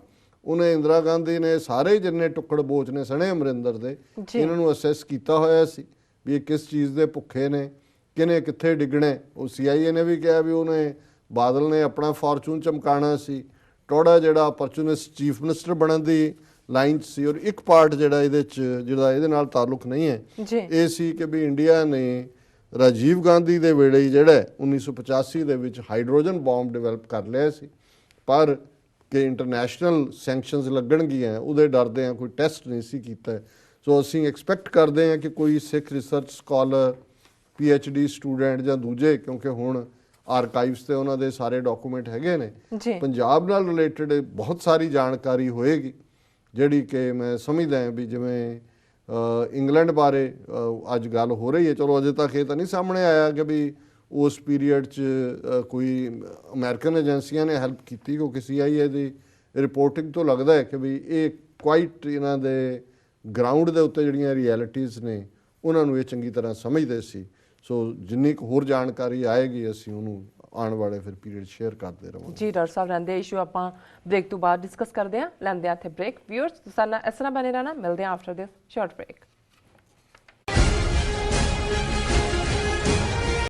ਉਹਨੇ ਇੰਦਰਾ ਗਾਂਧੀ ਨੇ ਸਾਰੇ ਜਿੰਨੇ ਟੁੱਕੜ ਬੋਚ ਨੇ ਸਣੇ ਅਮਰਿੰਦਰ ਦੇ, ਇਹਨਾਂ ਨੂੰ ਅਸੈਸ ਕੀਤਾ ਹੋਇਆ ਸੀ ਵੀ ਇਹ ਕਿਸ ਚੀਜ਼ ਦੇ ਭੁੱਖੇ ਨੇ, ਕਿਨੇ ਕਿੱਥੇ ਡਿੱਗਣੇ। ਉਹ CIA ਨੇ ਵੀ ਕਿਹਾ ਵੀ ਉਹਨੇ ਬਾਦਲ ਨੇ ਆਪਣਾ ਫਾਰਚੂਨ ਚਮਕਾਣਾ ਸੀ, ਟੋੜਾ ਜਿਹੜਾ ਅਪਰਚੂਨਿਸਟ ਚੀਫ ਮਿਨਿਸਟਰ ਬਣਨ ਦੀ ਲਾਈਨ 'ਚ ਸੀ। ਔਰ ਇੱਕ ਪਾਰਟ ਜਿਹੜਾ ਇਹਦੇ 'ਚ ਜਿਹੜਾ ਇਹਦੇ ਨਾਲ ਤਾਲੁਕ ਨਹੀਂ ਹੈ ਇਹ ਸੀ ਕਿ ਵੀ ਇੰਡੀਆ ਨੇ ਰਾਜੀਵ ਗਾਂਧੀ ਦੇ ਵੇਲੇ ਹੀ ਜਿਹੜਾ 1985 ਦੇ ਵਿੱਚ ਹਾਈਡਰੋਜਨ ਬੰਬ ਡਿਵੈਲਪ ਕਰ ਲਿਆ ਸੀ, ਪਰ ਕਿ ਇੰਟਰਨੈਸ਼ਨਲ ਸੈਂਕਸ਼ਨਸ ਲੱਗਣਗੀਆਂ ਉਹਦੇ ਡਰਦੇ ਆ ਕੋਈ ਟੈਸਟ ਨਹੀਂ ਸੀ ਕੀਤਾ। ਸੋ ਅਸੀਂ ਐਕਸਪੈਕਟ ਕਰਦੇ ਹਾਂ ਕਿ ਕੋਈ ਸਿੱਖ ਰਿਸਰਚ ਸਕਾਲਰ, PhD ਸਟੂਡੈਂਟ ਜਾਂ ਦੂਜੇ, ਕਿਉਂਕਿ ਹੁਣ ਆਰਕਾਈਵਸ ਤੇ ਉਹਨਾਂ ਦੇ ਸਾਰੇ ਡਾਕੂਮੈਂਟ ਹੈਗੇ ਨੇ, ਪੰਜਾਬ ਨਾਲ ਰਿਲੇਟਡ ਬਹੁਤ ਸਾਰੀ ਜਾਣਕਾਰੀ ਹੋਏਗੀ ਜਿਹੜੀ ਕਿ ਮੈਂ ਸਮਝਦਾ ਹਾਂ ਵੀ ਜਿਵੇਂ ਇੰਗਲੈਂਡ ਬਾਰੇ ਅੱਜ ਗੱਲ ਹੋ ਰਹੀ ਹੈ, ਚਲੋ ਅਜੇ ਤੱਕ ਇਹ ਤਾਂ ਨਹੀਂ ਸਾਹਮਣੇ ਆਇਆ ਕਿ ਵੀ ਉਸ ਪੀਰੀਅਡ 'ਚ ਕੋਈ ਅਮਰੀਕਨ ਏਜੰਸੀਆਂ ਨੇ ਹੈਲਪ ਕੀਤੀ, ਕਿਉਂਕਿ CIA ਦੀ ਰਿਪੋਰਟਿੰਗ ਤੋਂ ਲੱਗਦਾ ਹੈ ਕਿ ਵੀ ਇਹ ਕੁਆਇਟ ਇਹਨਾਂ ਦੇ ਗਰਾਊਂਡ ਦੇ ਉੱਤੇ ਜਿਹੜੀਆਂ ਰਿਐਲਿਟੀਜ਼ ਨੇ ਉਹਨਾਂ ਨੂੰ ਇਹ ਚੰਗੀ ਤਰ੍ਹਾਂ ਸਮਝਦੇ ਸੀ। ਸੋ ਜਿੰਨੀ ਕੁ ਹੋਰ ਜਾਣਕਾਰੀ ਆਏਗੀ ਅਸੀਂ ਉਹਨੂੰ ਆਉਣ ਵਾਲੇ ਫਿਰ ਪੀਰੀਅਡ ਸ਼ੇਅਰ ਕਰਦੇ ਰਹਾਂਗੇ ਜੀ। ਡਾਕਟਰ ਸਾਹਿਬ ਰਹਿੰਦੇ ਇਸ਼ੂ ਆਪਾਂ ਬ੍ਰੇਕ ਤੋਂ ਬਾਅਦ ਡਿਸਕਸ ਕਰਦੇ ਹਾਂ, ਲੈਂਦੇ ਹਾਂ ਇੱਥੇ ਬ੍ਰੇਕ। ਵਿਊਅਰਸ ਤੁਸੀਂ ਨਾਲ ਇਸ ਤਰ੍ਹਾਂ ਬਣੇ ਰਹਿਣਾ, ਮਿਲਦੇ ਹਾਂ ਆਫਟਰ ਦਿਸ ਸ਼ਾਰਟ ਬ੍ਰੇਕ।